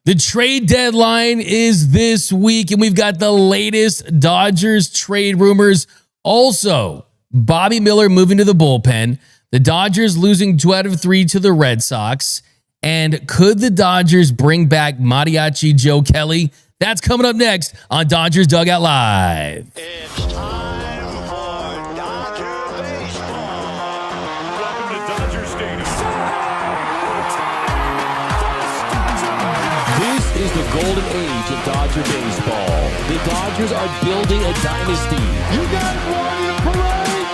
The trade deadline is this week, and we've got the latest Dodgers trade rumors. Also, Bobby Miller moving to the bullpen, the Dodgers losing 2 out of 3 to the Red Sox, and could the Dodgers bring back Mariachi Joe Kelly? That's coming up next on Dodgers Dugout Live. It's time for Dodger baseball. Welcome to Dodger Stadium. This is the golden age of Dodger baseball. The Dodgers are building a dynasty. You got it, ready to parade.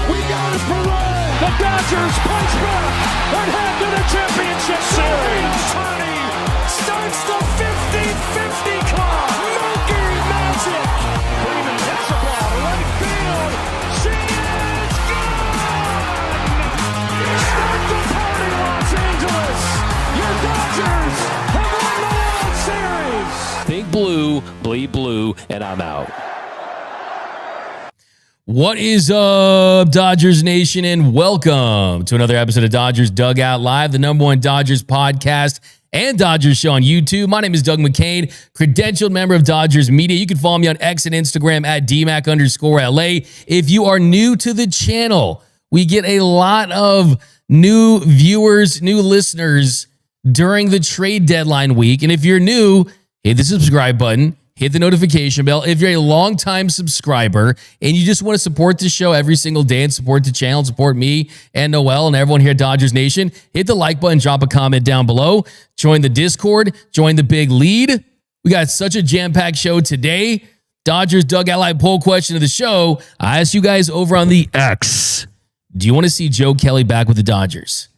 We got a parade. The Dodgers punch back and head to the championship series. Ohtani starts the 50-50 clock. Mookie magic. Freeman hits the ball to right field. She is gone. Start the party, Los Angeles. Your Dodgers have won the World Series. Think blue, bleed blue, and I'm out. What is up, Dodgers Nation, and welcome to another episode of Dodgers Dugout Live, the #1 Dodgers podcast and Dodgers show on YouTube. My name is Doug McKain, credentialed member of Dodgers Media. You can follow me on X and Instagram at DMac_LA. If you are new to the channel, we get a lot of new viewers, new listeners during the trade deadline week. And if you're new, hit the subscribe button. Hit the notification bell. If you're a longtime subscriber and you just want to support the show every single day and support the channel, support me and Noel and everyone here at Dodgers Nation, hit the like button, drop a comment down below, join the Discord, join the big lead. We got such a jam-packed show today. Dodgers Dugout Live poll question of the show. I asked you guys over on the X, do you want to see Joe Kelly back with the Dodgers?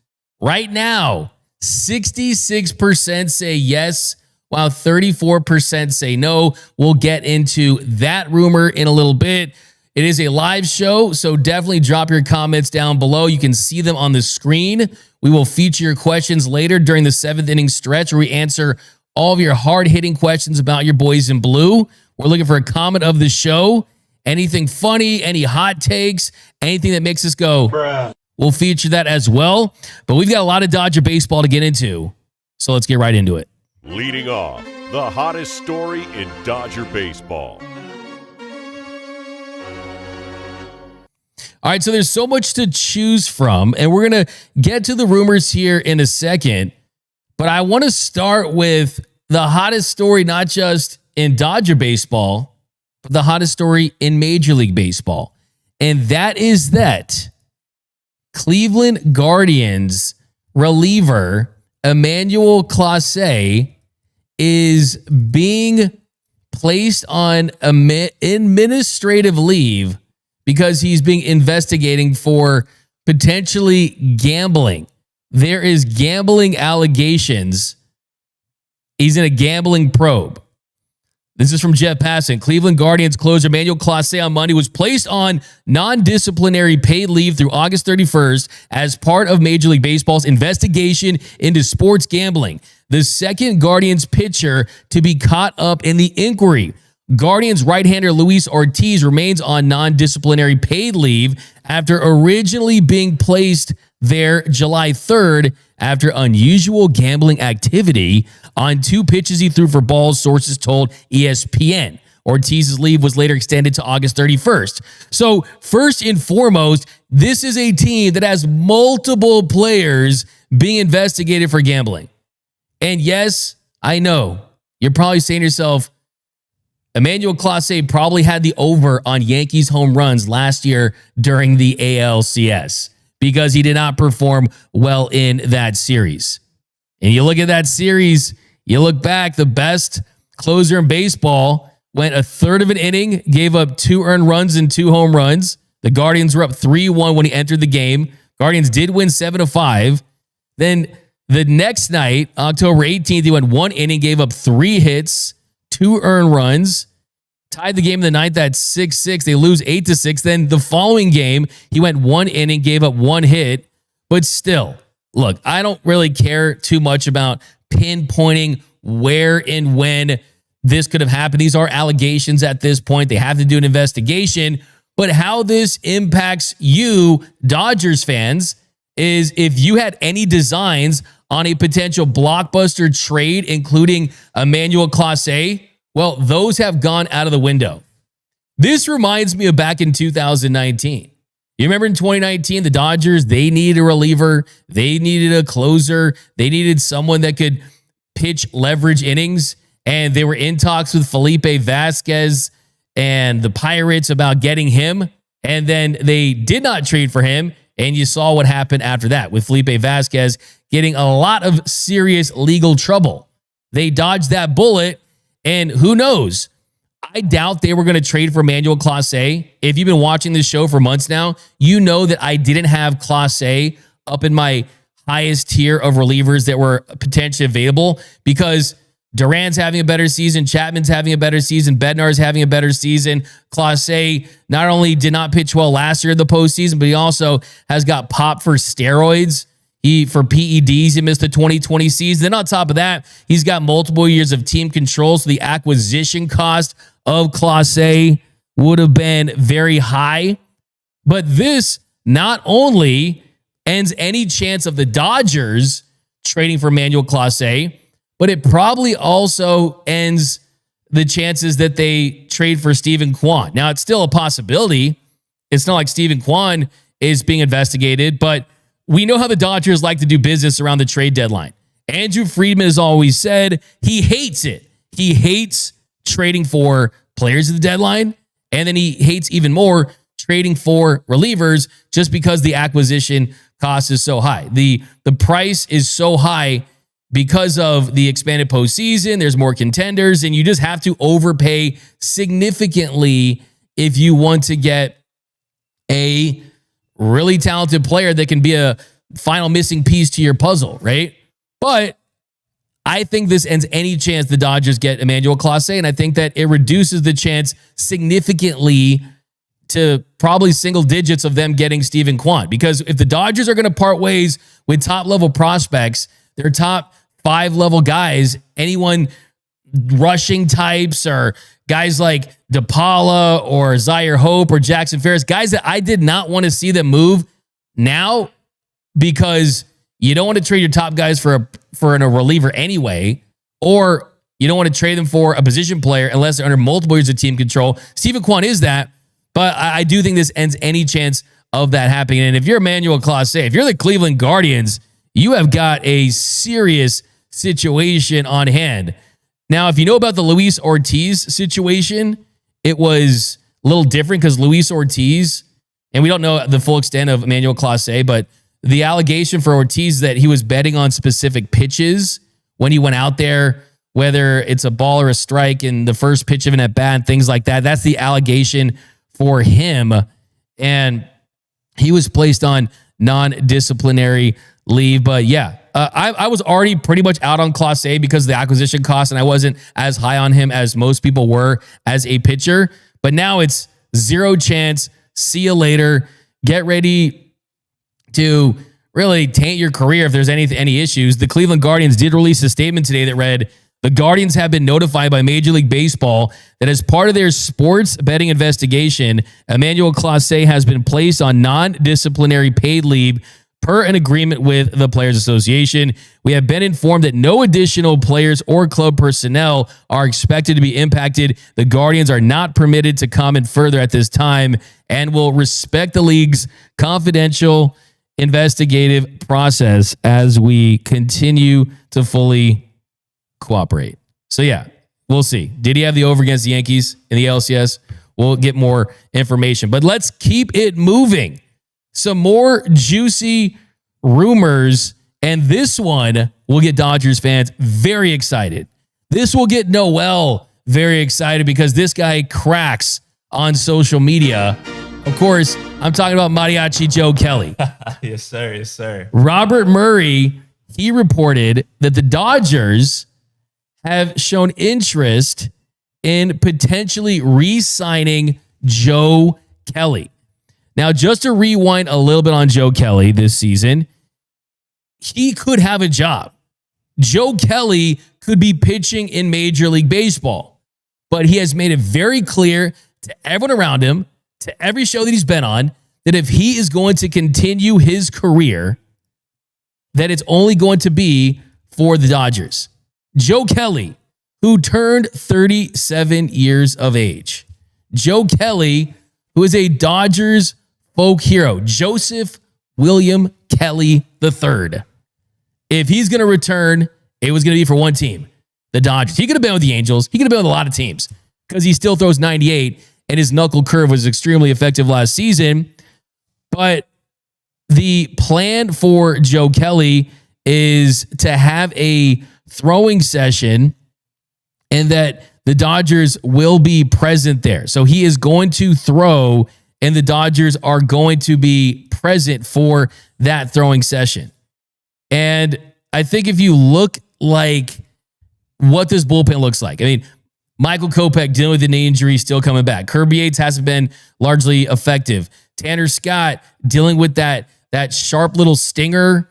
Right now, 66% say yes, while 34% say no. We'll get into that rumor in a little bit. It is a live show, so definitely drop your comments down below. You can see them on the screen. We will feature your questions later during the 7th inning stretch where we answer all of your hard-hitting questions about your boys in blue. We're looking for a comment of the show. Anything funny, any hot takes, anything that makes us go, bruh. We'll feature that as well. But we've got a lot of Dodger baseball to get into, so let's get right into it. Leading off, the hottest story in Dodger baseball. All right, so there's so much to choose from, and we're going to get to the rumors here in a second. But I want to start with the hottest story, not just in Dodger baseball, but the hottest story in Major League Baseball. And that is that Cleveland Guardians reliever Emmanuel Close is being placed on administrative leave because he's being investigating for potentially gambling. There is gambling allegations. He's in a gambling probe. This is from Jeff Passan. Cleveland Guardians closer Emmanuel Close on Monday was placed on non-disciplinary paid leave through August 31st as part of Major League Baseball's investigation into sports gambling. The second Guardians pitcher to be caught up in the inquiry. Guardians right-hander Luis Ortiz remains on non-disciplinary paid leave after originally being placed there July 3rd after unusual gambling activity on 2 pitches he threw for balls, sources told ESPN. Ortiz's leave was later extended to August 31st. So first and foremost, this is a team that has multiple players being investigated for gambling. And yes, I know, you're probably saying to yourself, Emmanuel Close probably had the over on Yankees home runs last year during the ALCS because he did not perform well in that series. And you look at that series, you look back, the best closer in baseball went a third of an inning, gave up 2 earned runs and 2 home runs. The Guardians were up 3-1 when he entered the game. Guardians did win 7-5. Then the next night, October 18th, he went 1 inning, gave up 3 hits, 2 earned runs, tied the game in the ninth at 6-6. They lose 8-6. Then the following game, he went 1 inning, gave up 1 hit. But still, look, I don't really care too much about pinpointing where and when this could have happened. These are allegations at this point. They have to do an investigation. But how this impacts you, Dodgers fans, is if you had any designs on a potential blockbuster trade, including Emmanuel Close, well, those have gone out of the window. This reminds me of back in 2019. You remember in 2019, the Dodgers, they needed a reliever. They needed a closer. They needed someone that could pitch leverage innings. And they were in talks with Felipe Vasquez and the Pirates about getting him. And then they did not trade for him. And you saw what happened after that with Felipe Vasquez getting a lot of serious legal trouble. They dodged that bullet. And who knows? I doubt they were going to trade for Emmanuel Close. If you've been watching this show for months now, you know that I didn't have Close up in my highest tier of relievers that were potentially available because Duran's having a better season, Chapman's having a better season, Bednar's having a better season. Close not only did not pitch well last year in the postseason, but he also has got popped for steroids. For PEDs, he missed the 2020 season. Then on top of that, he's got multiple years of team control, so the acquisition cost of Close would have been very high. But this not only ends any chance of the Dodgers trading for Emmanuel Close, but it probably also ends the chances that they trade for Steven Kwan. Now, it's still a possibility. It's not like Steven Kwan is being investigated, but we know how the Dodgers like to do business around the trade deadline. Andrew Friedman has always said he hates it. He hates trading for players at the deadline, and then he hates even more trading for relievers just because the acquisition cost is so high. The price is so high because of the expanded postseason. There's more contenders, and you just have to overpay significantly if you want to get a really talented player that can be a final missing piece to your puzzle, right? But I think this ends any chance the Dodgers get Emmanuel Close, and I think that it reduces the chance significantly to probably single digits of them getting Steven Kwan. Because if the Dodgers are going to part ways with top-level prospects, their top 5-level guys, anyone rushing types or guys like DePaula or Zaire Hope or Jackson Ferris, guys that I did not want to see them move now because you don't want to trade your top guys for a reliever anyway, or you don't want to trade them for a position player unless they're under multiple years of team control. Steven Kwan is that, but I do think this ends any chance of that happening. And if you're Emmanuel Close, if you're the Cleveland Guardians, you have got a serious situation on hand. Now, if you know about the Luis Ortiz situation, it was a little different because Luis Ortiz, and we don't know the full extent of Emmanuel Close, but the allegation for Ortiz is that he was betting on specific pitches when he went out there, whether it's a ball or a strike in the first pitch of an at-bat and things like that. That's the allegation for him. And he was placed on non-disciplinary leave. But yeah, I was already pretty much out on Close because of the acquisition cost, and I wasn't as high on him as most people were as a pitcher. But now it's zero chance. See you later. Get ready to really taint your career if there's any issues. The Cleveland Guardians did release a statement today that read, "The Guardians have been notified by Major League Baseball that as part of their sports betting investigation, Emmanuel Close has been placed on non-disciplinary paid leave per an agreement with the Players Association. We have been informed that no additional players or club personnel are expected to be impacted. The Guardians are not permitted to comment further at this time and will respect the league's confidential investigative process as we continue to fully cooperate." So yeah, we'll see. Did he have the over against the Yankees in the LCS? We'll get more information, but let's keep it moving. Some more juicy rumors, and this one will get Dodgers fans very excited. This will get Noel very excited because this guy cracks on social media. Of course, I'm talking about Mariachi Joe Kelly. Yes, sir. Yes, sir. Robert Murray, he reported that the Dodgers have shown interest in potentially re-signing Joe Kelly. Now, just to rewind a little bit on Joe Kelly this season, he could have a job. Joe Kelly could be pitching in Major League Baseball, but he has made it very clear to everyone around him, to every show that he's been on, that if he is going to continue his career, that it's only going to be for the Dodgers. Joe Kelly, who turned 37 years of age. Joe Kelly, who is a Dodgers folk hero. Joseph William Kelly III. If he's going to return, it was going to be for one team, the Dodgers. He could have been with the Angels. He could have been with a lot of teams because he still throws 98 and his knuckle curve was extremely effective last season. But the plan for Joe Kelly is to have a throwing session and that the Dodgers will be present there. So he is going to throw and the Dodgers are going to be present for that throwing session. And I think if you look like what this bullpen looks like, I mean, Michael Kopech dealing with an knee injury, still coming back. Kirby Yates hasn't been largely effective. Tanner Scott dealing with that sharp little stinger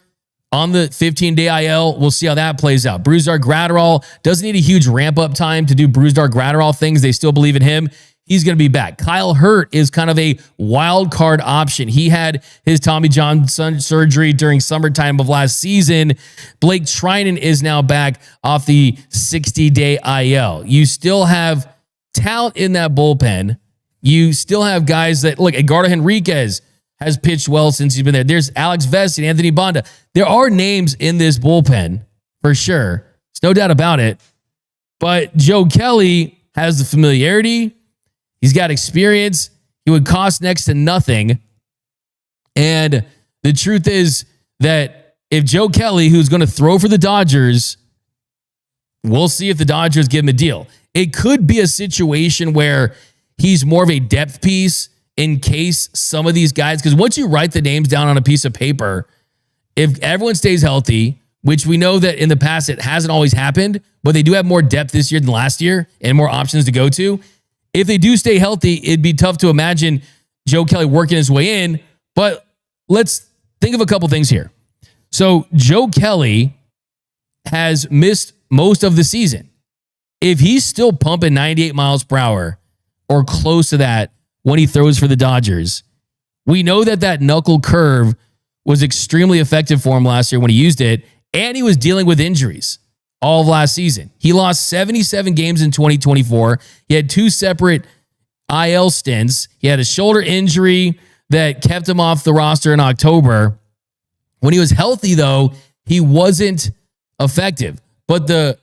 on the 15-day IL. We'll see how that plays out. Brusdar Graterol doesn't need a huge ramp-up time to do Brusdar Graterol things. They still believe in him. He's going to be back. Kyle Hurt is kind of a wild card option. He had his Tommy John surgery during summertime of last season. Blake Trinan is now back off the 60-day IL. You still have talent in that bullpen. You still have guys that, look, Edgardo Henriquez has pitched well since he's been there. There's Alex Vest and Anthony Bonda. There are names in this bullpen for sure. There's no doubt about it. But Joe Kelly has the familiarity. He's got experience. He would cost next to nothing. And the truth is that if Joe Kelly, who's going to throw for the Dodgers, we'll see if the Dodgers give him a deal. It could be a situation where he's more of a depth piece in case some of these guys, because once you write the names down on a piece of paper, if everyone stays healthy, which we know that in the past it hasn't always happened, but they do have more depth this year than last year and more options to go to. If they do stay healthy, it'd be tough to imagine Joe Kelly working his way in. But let's think of a couple things here. So Joe Kelly has missed most of the season. If he's still pumping 98 miles per hour or close to that when he throws for the Dodgers, we know that knuckle curve was extremely effective for him last year when he used it, and he was dealing with injuries all of last season. He lost 77 games in 2024. He had two separate IL stints. He had a shoulder injury that kept him off the roster in October. When he was healthy, though, he wasn't effective. But the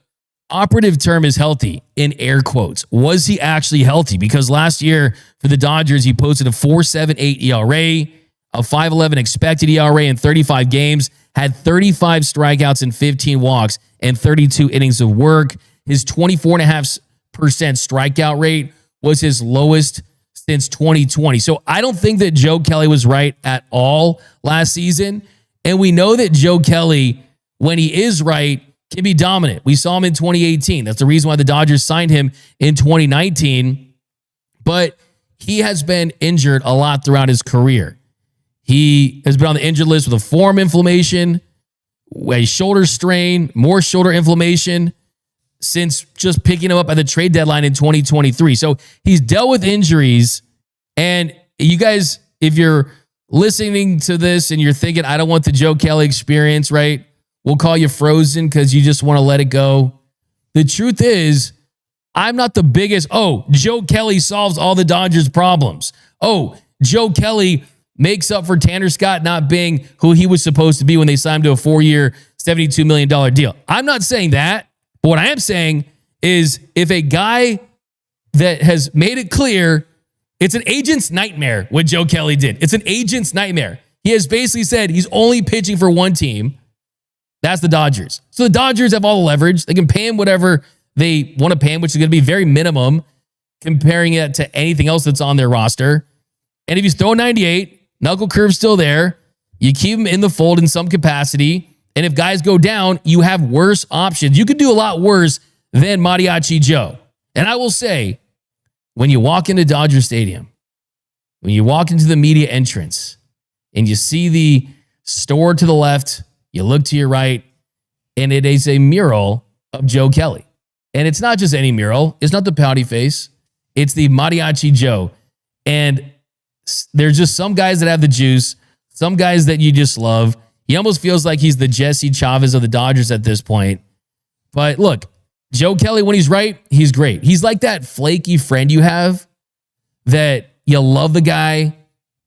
operative term is healthy in air quotes. Was he actually healthy? Because last year for the Dodgers, he posted a 4.78 ERA, a 5.11 expected ERA in 35 games, had 35 strikeouts and 15 walks and 32 innings of work. His 24.5% strikeout rate was his lowest since 2020. So I don't think that Joe Kelly was right at all last season. And we know that Joe Kelly, when he is right, can be dominant. We saw him in 2018. That's the reason why the Dodgers signed him in 2019. But he has been injured a lot throughout his career. He has been on the injured list with a forearm inflammation, a shoulder strain, more shoulder inflammation since just picking him up at the trade deadline in 2023. So he's dealt with injuries. And you guys, if you're listening to this and you're thinking, I don't want the Joe Kelly experience, right? We'll call you frozen because you just want to let it go. The truth is, I'm not the biggest, Joe Kelly solves all the Dodgers' problems. Joe Kelly makes up for Tanner Scott not being who he was supposed to be when they signed him to a 4-year, $72 million deal. I'm not saying that, but what I am saying is if a guy that has made it clear, it's an agent's nightmare what Joe Kelly did. It's an agent's nightmare. He has basically said he's only pitching for one team. That's the Dodgers. So the Dodgers have all the leverage. They can pay him whatever they want to pay him, which is going to be very minimum comparing it to anything else that's on their roster. And if he's throwing 98, knuckle curve's still there, you keep him in the fold in some capacity. And if guys go down, you have worse options. You could do a lot worse than Mariachi Joe. And I will say, when you walk into Dodger Stadium, when you walk into the media entrance and you see the store to the left, you look to your right, and it is a mural of Joe Kelly. And it's not just any mural. It's not the pouty face. It's the Mariachi Joe. And there's just some guys that have the juice, some guys that you just love. He almost feels like he's the Jesse Chavez of the Dodgers at this point. But look, Joe Kelly, when he's right, he's great. He's like that flaky friend you have that you love the guy.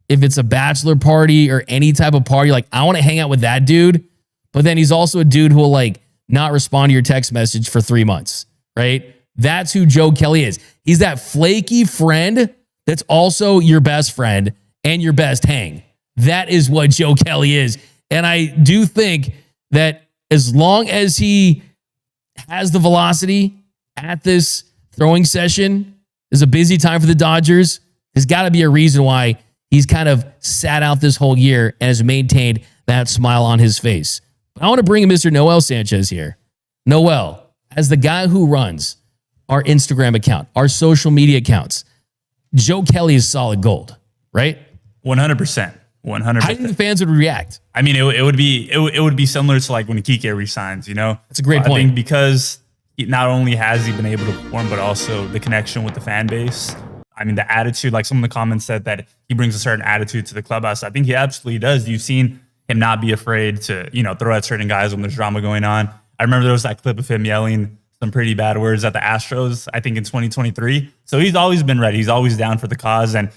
If it's a bachelor party or any type of party, like, I want to hang out with that dude. But then he's also a dude who will like not respond to your text message for 3 months, right? That's who Joe Kelly is. He's that flaky friend that's also your best friend and your best hang. That is what Joe Kelly is. And I do think that as long as he has the velocity at this throwing session, is a busy time for the Dodgers. There's got to be a reason why he's kind of sat out this whole year and has maintained that smile on his face. But I want to bring in Mr. Noel Sanchez here. Noel, as the guy who runs our Instagram account, our social media accounts, Joe Kelly is solid gold, right? 100%. 100%. How do you think the fans would react? I mean, it would be similar to like when Kike resigns, you know? That's a great I point. think because not only has he been able to perform, but also the connection with the fan base. I mean, the attitude, like some of the comments said that he brings a certain attitude to the clubhouse. I think he absolutely does. You've seen him not be afraid to, throw at certain guys when there's drama going on. I remember there was that clip of him yelling some pretty bad words at the Astros, I think in 2023. So he's always been ready. He's always down for the cause. And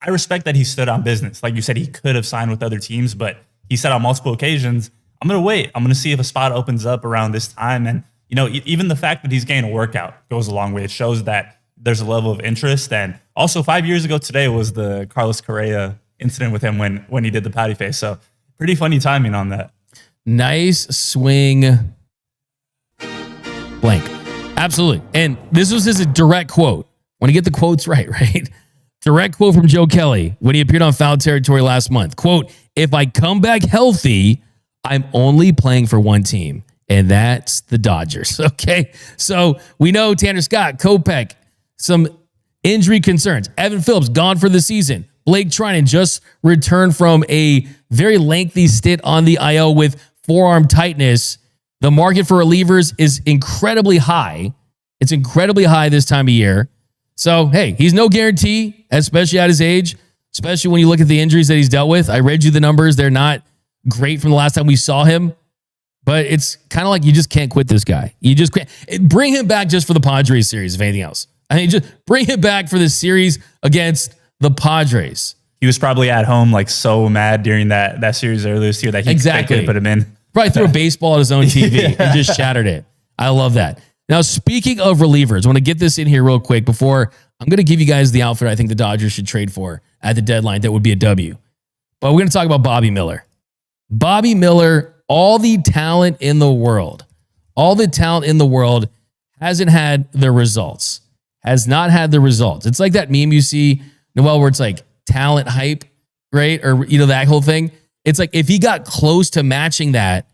I respect that he stood on business. Like you said, he could have signed with other teams, but he said on multiple occasions, I'm going to wait. I'm going to see if a spot opens up around this time. And, even the fact that he's getting a workout goes a long way. It shows that there's a level of interest. And also 5 years ago today was the Carlos Correa incident with him when he did the patty face. So pretty funny timing on that. Nice swing. Blank. Absolutely. And this was his direct quote. When you get the quotes right? Direct quote from Joe Kelly when he appeared on Foul Territory last month. Quote, "If I come back healthy, I'm only playing for one team, and that's the Dodgers." Okay. So we know Tanner Scott, Kopech, some injury concerns. Evan Phillips gone for the season. Blake Trinan just returned from a very lengthy stint on the IL with forearm tightness. The market for relievers is incredibly high. It's incredibly high this time of year. So, hey, he's no guarantee, especially at his age, especially when you look at the injuries that he's dealt with. I read you the numbers. They're not great from the last time we saw him, but it's kind of like you just can't quit this guy. You just can't. Bring him back just for the Padres series, if anything else. I mean, just bring him back for this series against the Padres. He was probably at home like so mad during that series earlier this year that he couldn't put him in. Probably threw a baseball at his own TV and just shattered it. I love that. Now, speaking of relievers, I want to get this in here real quick before I'm going to give you guys the outfit I think the Dodgers should trade for at the deadline. That would be a W. But we're going to talk about Bobby Miller. Bobby Miller, all the talent in the world, hasn't had the results. Has not had the results. It's like that meme you see, Noel, where it's like talent hype, right? Or, that whole thing. It's like if he got close to matching that,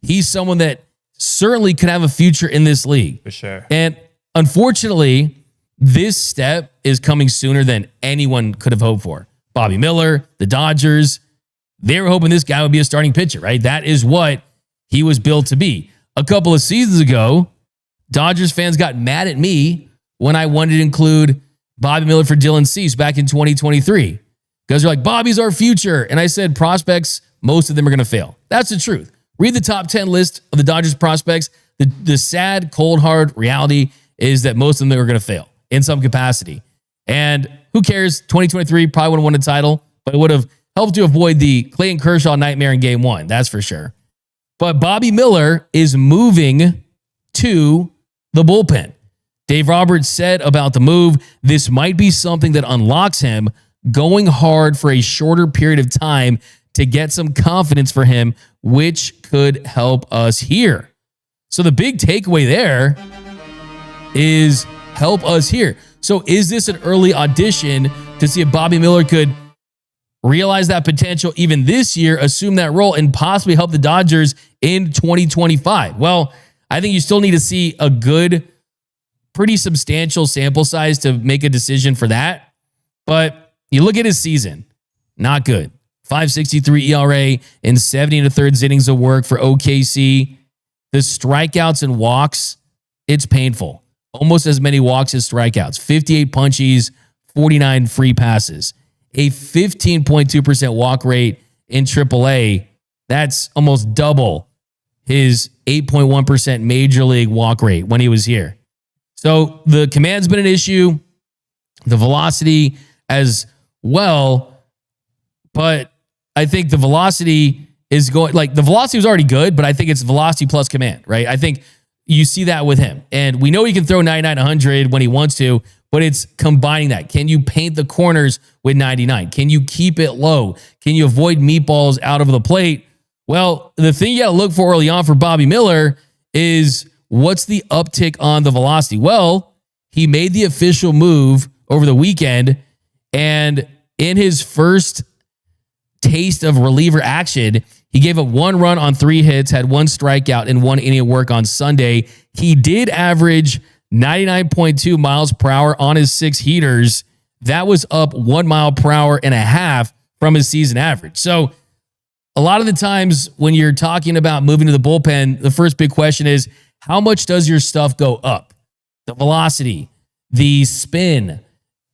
he's someone that certainly could have a future in this league. For sure. And unfortunately, this step is coming sooner than anyone could have hoped for. Bobby Miller, the Dodgers, they were hoping this guy would be a starting pitcher, right? That is what he was built to be. A couple of seasons ago, Dodgers fans got mad at me when I wanted to include Bobby Miller for Dylan Cease back in 2023. Because they're like, Bobby's our future. And I said, prospects, most of them are going to fail. That's the truth. Read the top 10 list of the Dodgers prospects. The sad, cold, hard reality is that most of them are going to fail in some capacity. And who cares? 2023 probably would have won a title, but it would have helped to avoid the Clayton Kershaw nightmare in game one. That's for sure. But Bobby Miller is moving to the bullpen. Dave Roberts said about the move, this might be something that unlocks him going hard for a shorter period of time to get some confidence for him, which could help us here. So the big takeaway there is help us here. So is this an early audition to see if Bobby Miller could realize that potential even this year, assume that role, and possibly help the Dodgers in 2025? Well, I think you still need to see a good, pretty substantial sample size to make a decision for that. But you look at his season, not good. 5.63 ERA and 70 1/3 innings of work for OKC. The strikeouts and walks, it's painful. Almost as many walks as strikeouts. 58 punchies, 49 free passes. A 15.2% walk rate in AAA. That's almost double his 8.1% major league walk rate when he was here. So the command's been an issue, the velocity as well, but I think the velocity is going, like the velocity was already good, but I think it's velocity plus command, right? I think you see that with him. And we know he can throw 99, 100 when he wants to, but it's combining that. Can you paint the corners with 99? Can you keep it low? Can you avoid meatballs out of the plate? Well, the thing you got to look for early on for Bobby Miller is what's the uptick on the velocity? Well, he made the official move over the weekend, and in his first taste of reliever action, he gave up 1 run on 3 hits, had 1 strikeout, and 1 inning of work on Sunday. He did average 99.2 miles per hour on his 6 heaters. That was up 1 mile per hour and a half from his season average. So a lot of the times when you're talking about moving to the bullpen, the first big question is, how much does your stuff go up? The velocity, the spin,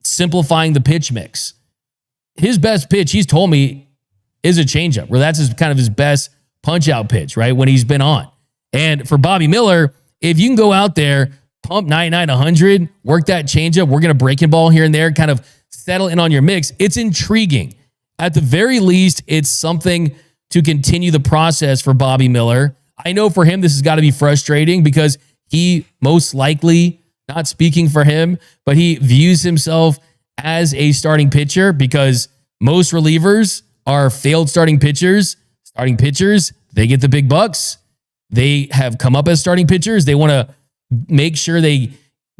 simplifying the pitch mix. His best pitch, he's told me, is a changeup, where that's kind of his best punch-out pitch, right, when he's been on. And for Bobby Miller, if you can go out there, pump 99, 100, work that changeup, we're going to breaking ball here and there, kind of settle in on your mix, it's intriguing. At the very least, it's something to continue the process for Bobby Miller. I know for him, this has got to be frustrating because he most likely, not speaking for him, but he views himself as a starting pitcher because most relievers are failed starting pitchers. Starting pitchers, they get the big bucks. They have come up as starting pitchers. They want to make sure they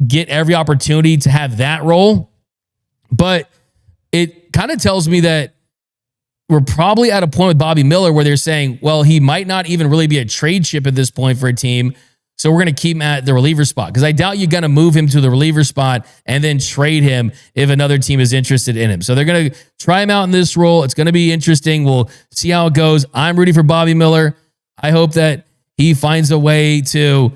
get every opportunity to have that role. But it kind of tells me that we're probably at a point with Bobby Miller where they're saying, well, he might not even really be a trade chip at this point for a team. So we're going to keep him at the reliever spot because I doubt you're going to move him to the reliever spot and then trade him if another team is interested in him. So they're going to try him out in this role. It's going to be interesting. We'll see how it goes. I'm rooting for Bobby Miller. I hope that he finds a way to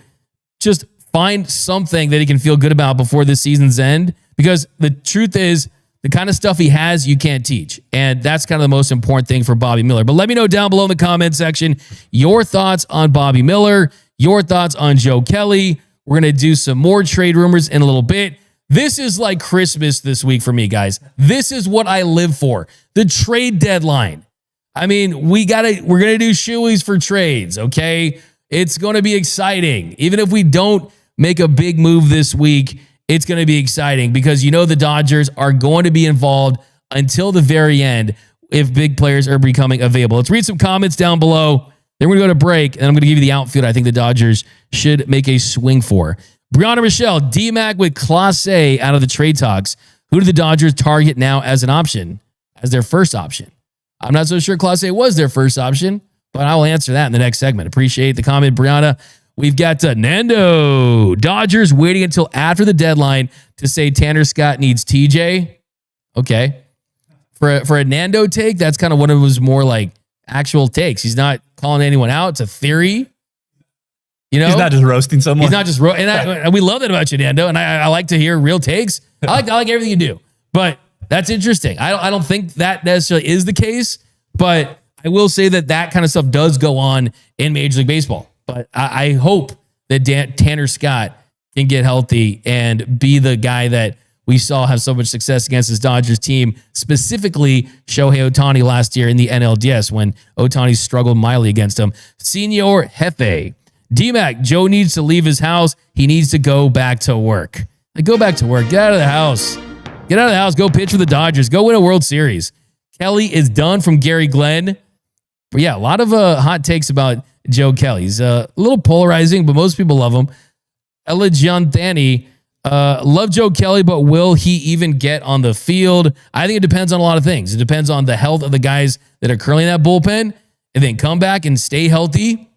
just find something that he can feel good about before the season's end, because the truth is, the kind of stuff he has, you can't teach. And that's kind of the most important thing for Bobby Miller. But let me know down below in the comment section your thoughts on Bobby Miller, your thoughts on Joe Kelly. We're going to do some more trade rumors in a little bit. This is like Christmas this week for me, guys. This is what I live for. The trade deadline. I mean, we're going to do shoeies for trades, okay? It's going to be exciting. Even if we don't make a big move this week, it's going to be exciting because you know the Dodgers are going to be involved until the very end if big players are becoming available. Let's read some comments down below. Then we're going to go to break, and I'm going to give you the outfield I think the Dodgers should make a swing for. Brianna Michelle, D-Mac with Clase A out of the trade talks. Who do the Dodgers target now as an option, as their first option? I'm not so sure Clase A was their first option, but I will answer that in the next segment. Appreciate the comment, Brianna. We've got Nando. Dodgers waiting until after the deadline to say Tanner Scott needs TJ. Okay. For a Nando take, that's kind of one of his more like actual takes. He's not calling anyone out. It's a theory. You know, he's not just roasting someone. He's not just and we love that about you, Nando. And I like to hear real takes. I like everything you do. But that's interesting. I don't think that necessarily is the case, but I will say that kind of stuff does go on in Major League Baseball. But I hope that Tanner Scott can get healthy and be the guy that we saw have so much success against his Dodgers team, specifically Shohei Ohtani last year in the NLDS when Ohtani struggled mightily against him. Senor Jefe. D-Mac, Joe needs to leave his house. He needs to go back to work. Like, go back to work. Get out of the house. Get out of the house. Go pitch for the Dodgers. Go win a World Series. Kelly is done from Gary Glenn. But yeah, a lot of hot takes about Joe Kelly. He's a little polarizing, but most people love him. Ella Gianthani, love Joe Kelly, but will he even get on the field? I think it depends on a lot of things. It depends on the health of the guys that are currently in that bullpen and then come back and stay healthy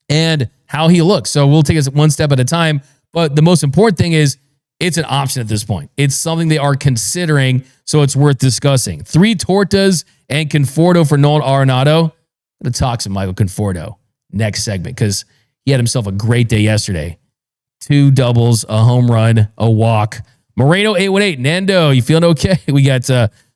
and how he looks. So we'll take it one step at a time. But the most important thing is it's an option at this point. It's something they are considering, so it's worth discussing. 3 tortas and Conforto for Nolan Arenado. I'm going to talk some Michael Conforto next segment because he had himself a great day yesterday. 2 doubles, a home run, a walk. Moreno 818. Nando, you feeling okay? We got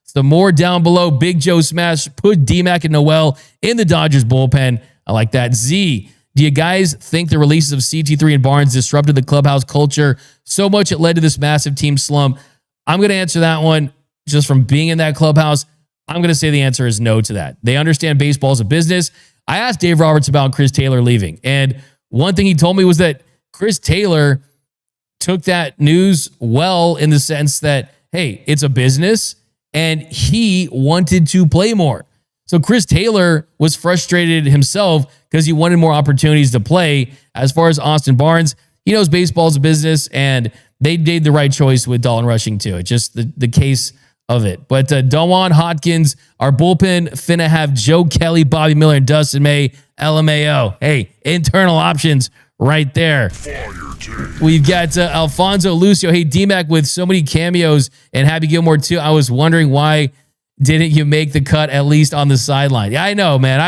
Some more down below. Big Joe Smash put D-Mac and Noel in the Dodgers bullpen. I like that. Z, do you guys think the releases of CT3 and Barnes disrupted the clubhouse culture so much it led to this massive team slump? I'm going to answer that one just from being in that clubhouse. I'm going to say the answer is no to that. They understand baseball is a business. I asked Dave Roberts about Chris Taylor leaving, and one thing he told me was that Chris Taylor took that news well in the sense that, hey, it's a business, and he wanted to play more. So Chris Taylor was frustrated himself because he wanted more opportunities to play. As far as Austin Barnes, he knows baseball is a business, and they made the right choice with Dalton Rushing too. It's just the case of it. But Dawan Hodkins, our bullpen finna have Joe Kelly, Bobby Miller, and Dustin May, LMAO. Hey, internal options right there. We've got Alfonso Lucio. Hey, D-Mac, with so many cameos and Happy Gilmore too, I was wondering why didn't you make the cut at least on the sideline? Yeah, I know, man.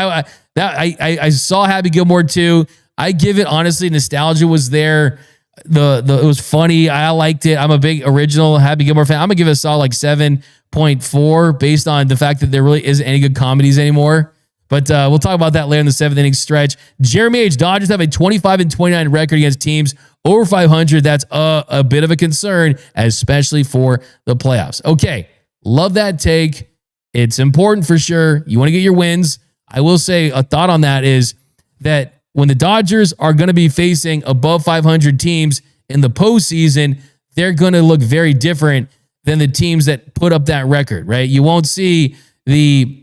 I saw Happy Gilmore too. I give it, honestly, nostalgia was there. It was funny. I liked it. I'm a big original Happy Gilmore fan. I'm gonna give it a solid like 7.4 based on the fact that there really isn't any good comedies anymore. But we'll talk about that later in the 7th inning stretch. Jeremy H. Dodgers have a 25-29 record against teams over 500. That's a bit of a concern, especially for the playoffs. Okay, love that take. It's important for sure. You want to get your wins. I will say a thought on that is that when the Dodgers are going to be facing above 500 teams in the postseason, they're going to look very different than the teams that put up that record, right? You won't see the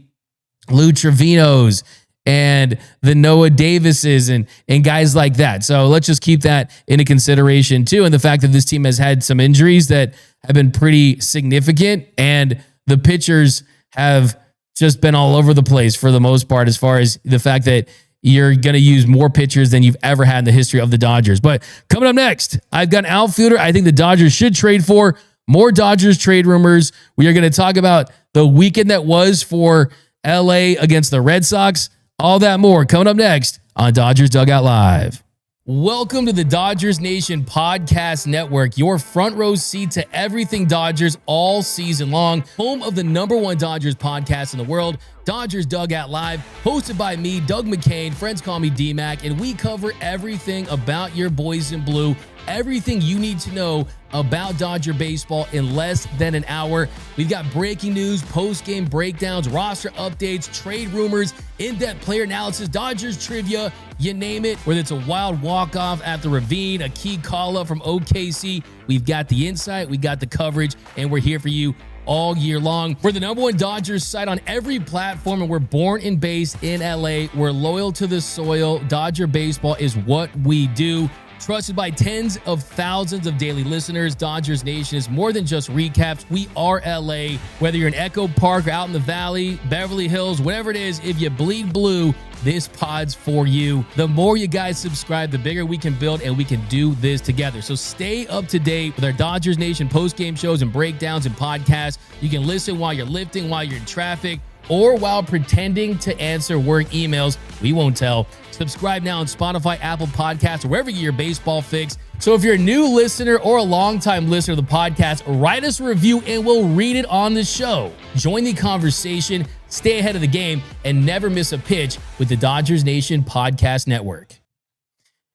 Lou Trevinos and the Noah Davises and guys like that. So let's just keep that into consideration too. And the fact that this team has had some injuries that have been pretty significant, and the pitchers have just been all over the place for the most part, as far as the fact that you're going to use more pitchers than you've ever had in the history of the Dodgers. But coming up next, I've got an outfielder I think the Dodgers should trade for. More Dodgers trade rumors. We are going to talk about the weekend that was for LA against the Red Sox. All that more coming up next on Dodgers Dugout Live. Welcome to the Dodgers Nation Podcast Network, your front row seat to everything Dodgers all season long. Home of the #1 Dodgers podcast in the world, Dodgers Dugout Live, hosted by me, Doug McKain. Friends call me D-Mac, and we cover everything about your boys in blue, everything you need to know about Dodger baseball in less than an hour. We've got breaking news, post-game breakdowns, roster updates, trade rumors, in-depth player analysis, Dodgers trivia, you name it. Whether it's a wild walk-off at the Ravine, a key call-up from OKC, we've got the insight, we got the coverage, and we're here for you all year long. We're the #1 Dodgers site on every platform, and we're born and based in LA. We're loyal to the soil. Dodger baseball is what we do. Trusted by tens of thousands of daily listeners, Dodgers Nation is more than just recaps. We are LA. Whether you're in Echo Park or out in the Valley, Beverly Hills, whatever it is, if you bleed blue, this pod's for you. The more you guys subscribe, the bigger we can build, and we can do this together. So stay up to date with our Dodgers Nation post-game shows and breakdowns and podcasts. You can listen while you're lifting, while you're in traffic, or while pretending to answer work emails. We won't tell. Subscribe now on Spotify, Apple Podcasts, or wherever you get your baseball fix. So if you're a new listener or a longtime listener to the podcast, write us a review and we'll read it on the show. Join the conversation, stay ahead of the game, and never miss a pitch with the Dodgers Nation Podcast Network.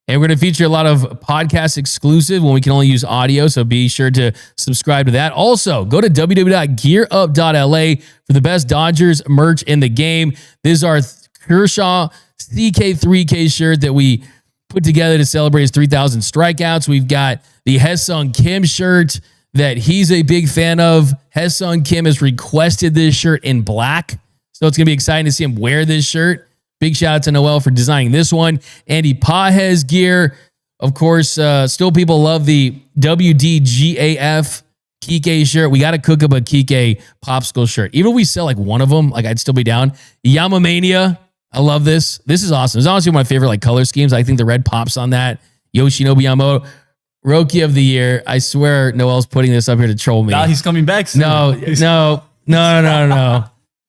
And we're going to feature a lot of podcast exclusive when we can only use audio, so be sure to subscribe to that. Also, go to www.gearup.la for the best Dodgers merch in the game. This is our Kershaw CK3K shirt that we put together to celebrate his 3,000 strikeouts. We've got the Haesung Kim shirt that he's a big fan of. Haesung Kim has requested this shirt in black, so it's going to be exciting to see him wear this shirt. Big shout out to Noel for designing this one. Andy Pajes gear. Of course, still people love the WDGAF Kike shirt. We got to cook up a Kike popsicle shirt. Even if we sell like one of them, like I'd still be down. Yamamania. I love this. This is awesome. It's honestly one of my favorite like color schemes. I think the red pops on that. Yoshinobu Yamamoto. Rookie of the year. I swear Noel's putting this up here to troll me. Nah, he's coming back soon. No.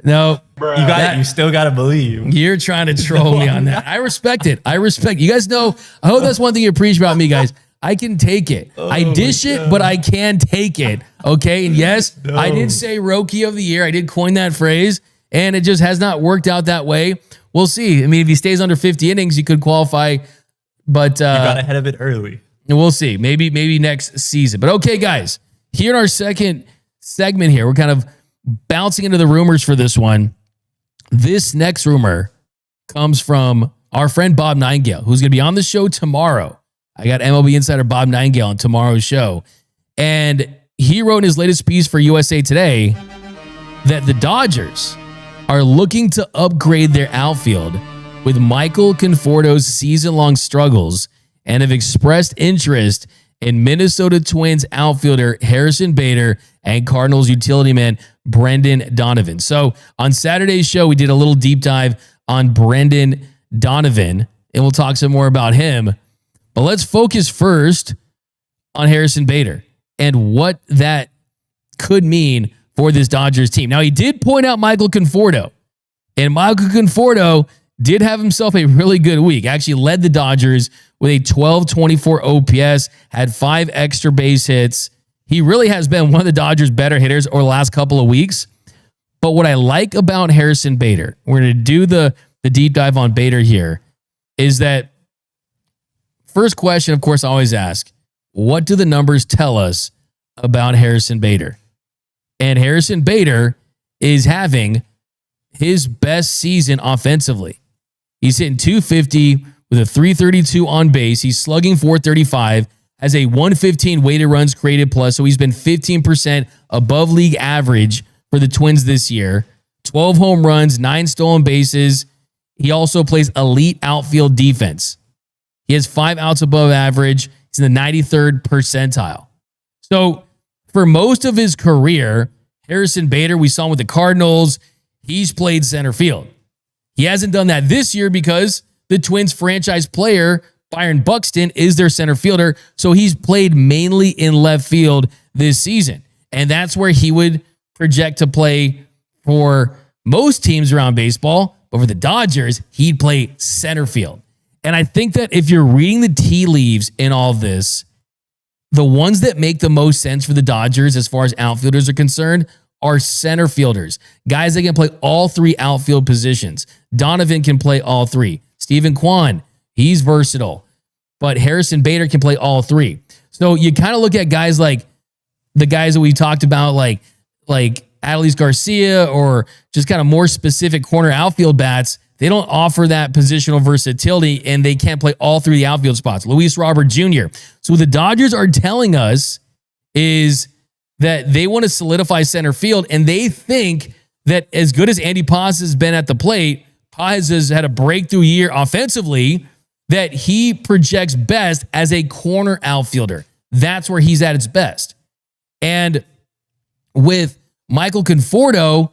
No, you still got to believe. You're trying to troll me on that. I respect it. You guys know, I hope that's one thing you appreciate about me, guys. I can take it. I dish it, but I can take it. Okay. And yes, I did say Rookie of the Year. I did coin that phrase, and it just has not worked out that way. We'll see. I mean, if he stays under 50 innings, he could qualify, but You got ahead of it early. we'll see. Maybe next season. But okay, guys, here in our second segment here, we're kind of bouncing into the rumors for this one. This next rumor comes from our friend Bob Nightingale, who's going to be on the show tomorrow. I got MLB insider Bob Nightingale on tomorrow's show. And he wrote in his latest piece for USA Today that the Dodgers are looking to upgrade their outfield with Michael Conforto's season-long struggles and have expressed interest in Minnesota Twins outfielder Harrison Bader and Cardinals utility man Brendan Donovan. So on Saturday's show, we did a little deep dive on Brendan Donovan, and we'll talk some more about him. But let's focus first on Harrison Bader and what that could mean for this Dodgers team. Now, he did point out Michael Conforto, and Michael Conforto did have himself a really good week. Actually led the Dodgers with a 1224 OPS, had 5 extra base hits. He really has been one of the Dodgers' better hitters over the last couple of weeks. But what I like about Harrison Bader, we're going to do the deep dive on Bader here, is that first question, of course, I always ask, what do the numbers tell us about Harrison Bader? And Harrison Bader is having his best season offensively. He's hitting 250 with a 332 on base. He's slugging 435, has a 115 weighted runs created plus. So he's been 15% above league average for the Twins this year. 12 home runs, 9 stolen bases. He also plays elite outfield defense. He has 5 outs above average. He's in the 93rd percentile. So for most of his career, Harrison Bader, we saw him with the Cardinals. He's played center field. He hasn't done that this year because the Twins franchise player, Byron Buxton, is their center fielder. So he's played mainly in left field this season. And that's where he would project to play for most teams around baseball. But for the Dodgers, he'd play center field. And I think that if you're reading the tea leaves in all of this, the ones that make the most sense for the Dodgers as far as outfielders are concerned are center fielders. Guys that can play all 3 outfield positions. Donovan can play all 3. Steven Kwan, he's versatile. But Harrison Bader can play all 3. So you kind of look at guys like the guys that we talked about, like Adolis Garcia, or just kind of more specific corner outfield bats. They don't offer that positional versatility, and they can't play all 3 of the outfield spots. Luis Robert Jr. So what the Dodgers are telling us is that they want to solidify center field, and they think that as good as Andy Paz has been at the plate, Paz has had a breakthrough year offensively, that he projects best as a corner outfielder. That's where he's at its best. And with Michael Conforto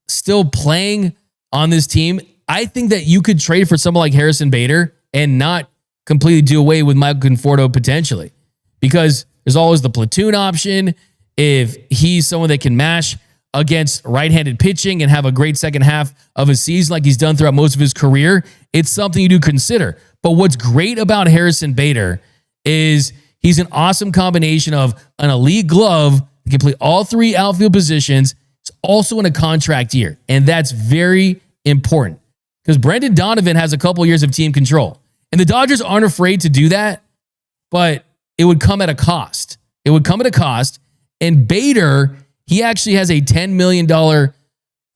still playing on this team, I think that you could trade for someone like Harrison Bader and not completely do away with Michael Conforto potentially, because there's always the platoon option. If he's someone that can mash against right-handed pitching and have a great second half of a season like he's done throughout most of his career, it's something you do consider. But what's great about Harrison Bader is he's an awesome combination of an elite glove that can play all 3 outfield positions. It's also in a contract year, and that's very important because Brendan Donovan has a couple years of team control, and the Dodgers aren't afraid to do that, but it would come at a cost. It would come at a cost. And Bader, he actually has a $10 million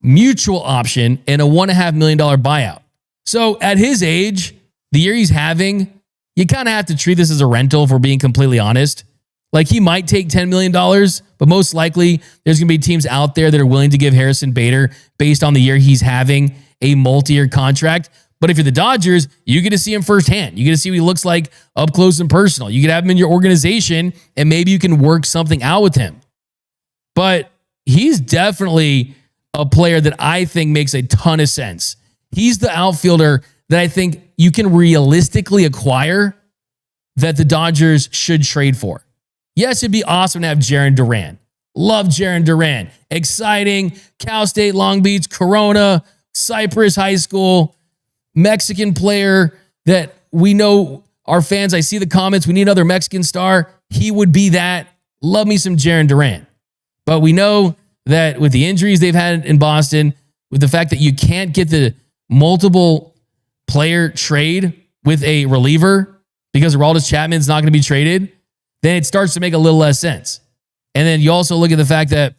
mutual option and a $1.5 million buyout. So at his age, the year he's having, you kind of have to treat this as a rental if we're being completely honest. Like, he might take $10 million, but most likely there's going to be teams out there that are willing to give Harrison Bader, based on the year he's having, a multi-year contract. But if you're the Dodgers, you get to see him firsthand. You get to see what he looks like up close and personal. You could have him in your organization, and maybe you can work something out with him. But he's definitely a player that I think makes a ton of sense. He's the outfielder that I think you can realistically acquire that the Dodgers should trade for. Yes, it'd be awesome to have Jarren Duran. Love Jarren Duran. Exciting. Cal State, Long Beach, Corona, Cypress High School, Mexican player that we know our fans. I see the comments. We need another Mexican star. He would be that. Love me some Jarren Duran. But we know that with the injuries they've had in Boston, with the fact that you can't get the multiple player trade with a reliever because Aroldis Chapman's not going to be traded, then it starts to make a little less sense. And then you also look at the fact that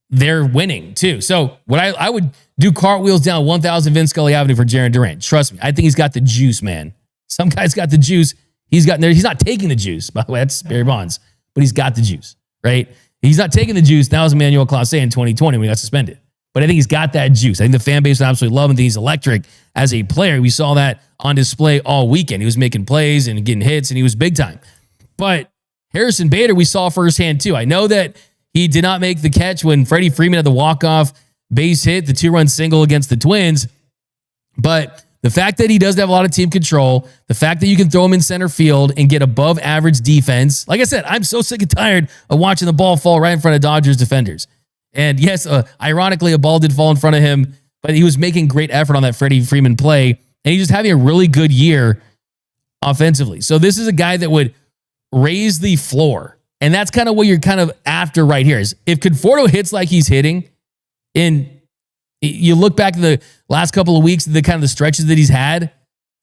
they're winning too. So what I would do cartwheels down 1,000 Vince Scully Avenue for Jarren Duran. Trust me, I think he's got the juice, man. Some guy's got the juice. He's not taking the juice. By the way, that's Barry Bonds, but he's got the juice, right? He's not taking the juice. That was Emmanuel Close in 2020 when he got suspended. But I think he's got that juice. I think the fan base would absolutely love him. He's electric as a player. We saw that on display all weekend. He was making plays and getting hits, and he was big time. But Harrison Bader, we saw firsthand too. I know that he did not make the catch when Freddie Freeman had the walk-off base hit, the 2-run single against the Twins. But the fact that he doesn't have a lot of team control, the fact that you can throw him in center field and get above average defense. Like I said, I'm so sick and tired of watching the ball fall right in front of Dodgers defenders. And yes, ironically, a ball did fall in front of him, but he was making great effort on that Freddie Freeman play. And he's just having a really good year offensively. So this is a guy that would raise the floor. And that's kind of what you're kind of after right here. Is if Conforto hits like he's hitting, and you look back at the last couple of weeks, the kind of the stretches that he's had,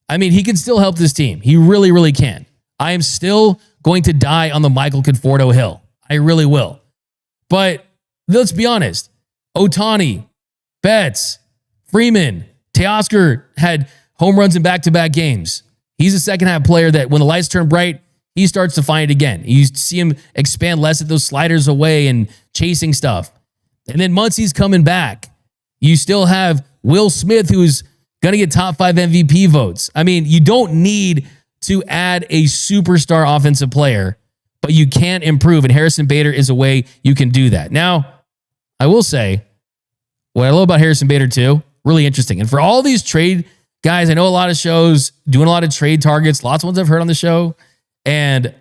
I mean, he can still help this team. He really, really can. I am still going to die on the Michael Conforto hill. I really will. But let's be honest. Ohtani, Betts, Freeman, Teoscar had home runs in back-to-back games. He's a second-half player that when the lights turn bright, he starts to find it again. You see him expand less at those sliders away and chasing stuff. And then Muncie's coming back. You still have Will Smith, who's going to get top 5 MVP votes. I mean, you don't need to add a superstar offensive player, but you can improve. And Harrison Bader is a way you can do that. Now, I will say, what I love about Harrison Bader too, really interesting. And for all these trade guys, I know a lot of shows doing a lot of trade targets, lots of ones I've heard on the show. And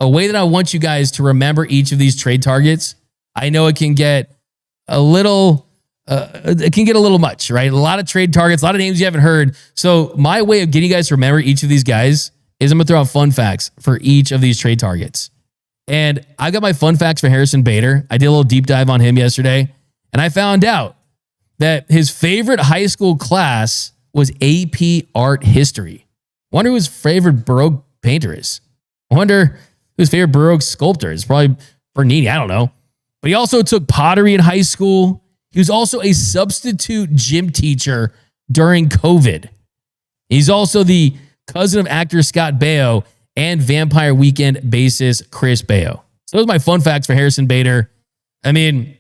a way that I want you guys to remember each of these trade targets, I know it can get a little much, right? A lot of trade targets, a lot of names you haven't heard. So my way of getting you guys to remember each of these guys is I'm going to throw out fun facts for each of these trade targets. And I got my fun facts for Harrison Bader. I did a little deep dive on him yesterday, and I found out that his favorite high school class was AP Art History. Wonder who his favorite Baroque painter is. I wonder who his favorite Baroque sculptor is. Probably Bernini. I don't know. But he also took pottery in high school. He was also a substitute gym teacher during COVID. He's also the cousin of actor Scott Baio and Vampire Weekend bassist Chris Baio. So those are my fun facts for Harrison Bader. I mean,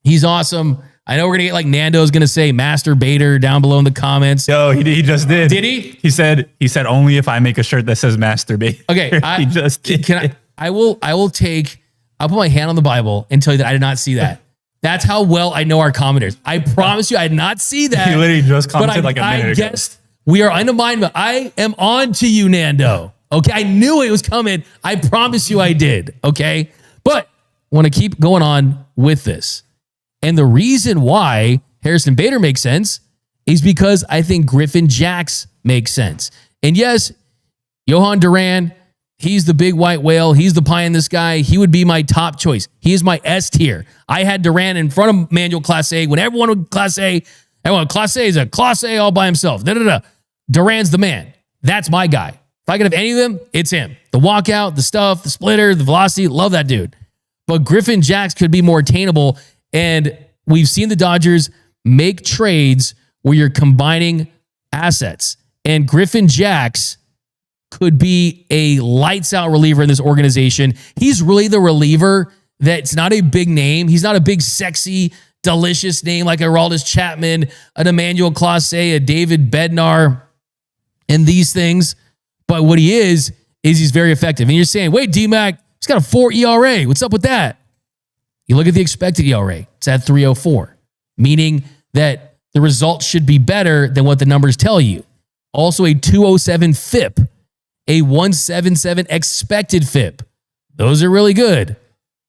he's awesome. I know we're going to get like Nando's going to say Master Bader down below in the comments. Yo, he just did. Did he? He said only if I make a shirt that says Master Bader. Okay. He just did. I'll put my hand on the Bible and tell you that I did not see that. That's how well I know our commenters. I promise you I did not see that. He literally just commented like a minute ago. I guessed we are in alignment. I am on to you, Nando. Okay. I knew it was coming. I promise you I did. Okay. But I want to keep going on with this. And the reason why Harrison Bader makes sense is because I think Griffin Jax makes sense. And yes, Johan Duran, he's the big white whale. He's the pie in the sky. He would be my top choice. He is my S tier. I had Duran in front of Emmanuel Class A when everyone would Class A. Everyone, Class A is a Class A all by himself. Duran's the man. That's my guy. If I could have any of them, it's him. The walkout, the stuff, the splitter, the velocity, love that dude. But Griffin Jax could be more attainable. And we've seen the Dodgers make trades where you're combining assets. And Griffin Jax could be a lights out reliever in this organization. He's really the reliever that's not a big name. He's not a big, sexy, delicious name like a Aroldis Chapman, an Emmanuel Close, a David Bednar, and these things. But what he is he's very effective. And you're saying, wait, D-Mac, he's got a 4 ERA. What's up with that? You look at the expected ERA. It's at 3.04, meaning that the results should be better than what the numbers tell you. Also a 2.07 FIP, a 1.77 expected FIP. Those are really good.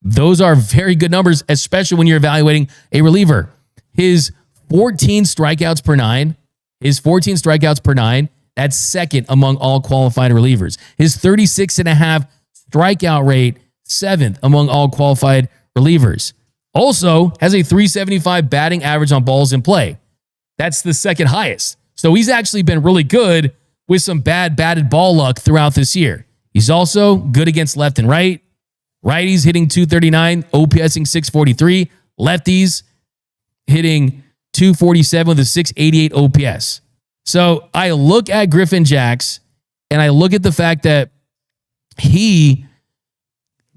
Those are very good numbers, especially when you're evaluating a reliever. His 14 strikeouts per nine, that's second among all qualified relievers. His 36.5 Strikeout rate, 7th among all qualified relievers. Also has a 375 batting average on balls in play. That's the second highest. So he's actually been really good with some bad batted ball luck throughout this year. He's also good against left and right. Righties hitting 239, OPSing 643. Lefties hitting 247 with a 688 OPS. So I look at Griffin Jax and I look at the fact that he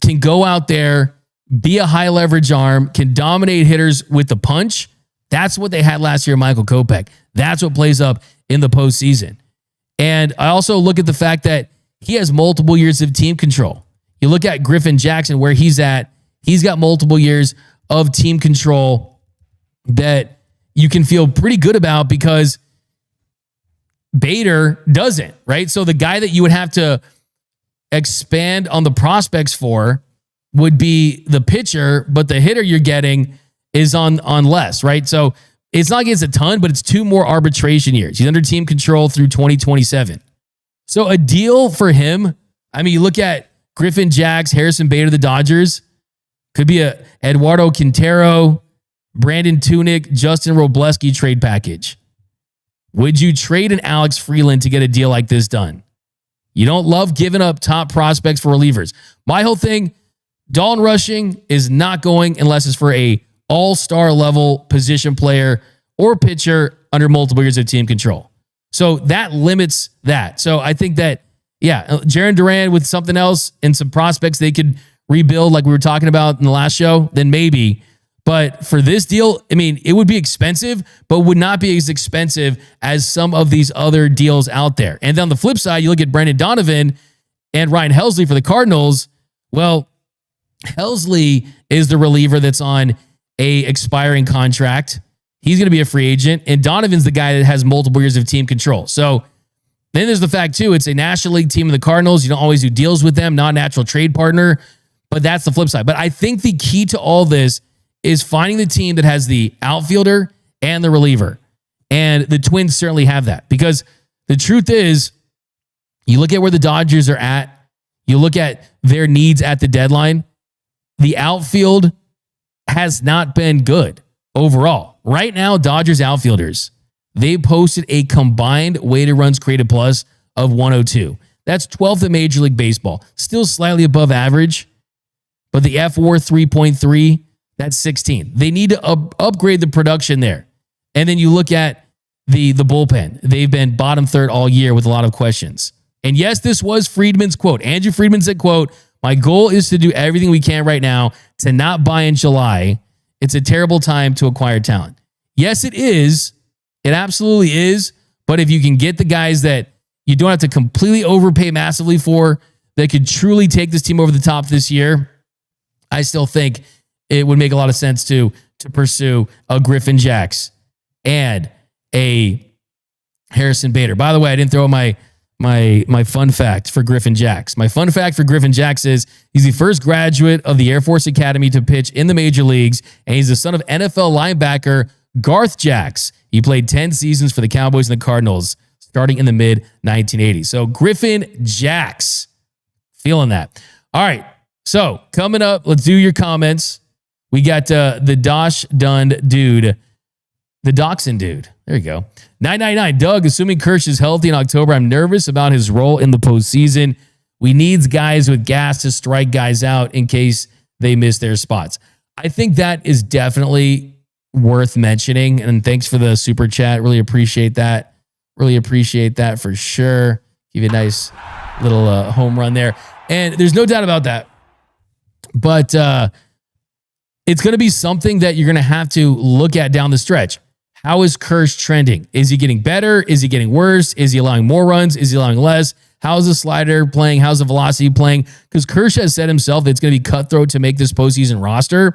can go out there, be a high leverage arm, can dominate hitters with the punch. That's what they had last year, Michael Kopech. That's what plays up in the postseason. And I also look at the fact that he has multiple years of team control. You look at Griffin Jax where he's at, he's got multiple years of team control that you can feel pretty good about because Bader doesn't, right? So the guy that you would have to expand on the prospects for would be the pitcher, but the hitter you're getting is on less, right? So it's not like it's a ton, but it's 2 more arbitration years. He's under team control through 2027. So a deal for him, I mean, you look at Griffin Jax, Harrison Bader, the Dodgers, could be a Eduardo Quintero, Brandon Tunick, Justin Robleski trade package. Would you trade an Alex Freeland to get a deal like this done? You don't love giving up top prospects for relievers. My whole thing, Dalton Rushing is not going unless it's for a all-star level position player or pitcher under multiple years of team control. So that limits that. So I think that, yeah, Jarren Duran with something else and some prospects they could rebuild like we were talking about in the last show, then maybe. But for this deal, I mean, it would be expensive, but would not be as expensive as some of these other deals out there. And then on the flip side, you look at Brendan Donovan and Ryan Helsley for the Cardinals. Well, Helsley is the reliever that's on a expiring contract. He's going to be a free agent. And Donovan's the guy that has multiple years of team control. So then there's the fact, too, it's a National League team of the Cardinals. You don't always do deals with them, not a natural trade partner. But that's the flip side. But I think the key to all this is finding the team that has the outfielder and the reliever. And the Twins certainly have that. Because the truth is, you look at where the Dodgers are at, you look at their needs at the deadline, the outfield has not been good overall. Right now, Dodgers outfielders, they posted a combined weighted runs created plus of 102. That's 12th in Major League Baseball. Still slightly above average, but the F-WAR 3.3, that's 16. They need to upgrade the production there. And then you look at the bullpen. They've been bottom third all year with a lot of questions. And yes, this was Friedman's quote. Andrew Friedman said, quote, "My goal is to do everything we can right now to not buy in July. It's a terrible time to acquire talent." Yes, it is. It absolutely is. But if you can get the guys that you don't have to completely overpay massively for, that could truly take this team over the top this year, I still think it would make a lot of sense to pursue a Griffin Jax and a Harrison Bader. By the way, I didn't throw my fun fact for Griffin Jax. My fun fact for Griffin Jax is he's the first graduate of the Air Force Academy to pitch in the major leagues, and he's the son of NFL linebacker Garth Jax. He played 10 seasons for the Cowboys and the Cardinals, starting in the mid-1980s. So Griffin Jax, feeling that. All right, so coming up, let's do your comments. We got the Dosh Dund dude, the Dachshund dude. There you go. 999 Doug, assuming Kersh is healthy in October, I'm nervous about his role in the postseason. We need guys with gas to strike guys out in case they miss their spots. I think that is definitely worth mentioning. And thanks for the super chat. Really appreciate that. Really appreciate that for sure. Give you a nice little home run there. And there's no doubt about that. But it's going to be something that you're going to have to look at down the stretch. How is Kersh trending? Is he getting better? Is he getting worse? Is he allowing more runs? Is he allowing less? How's the slider playing? How's the velocity playing? Because Kersh has said himself that it's going to be cutthroat to make this postseason roster.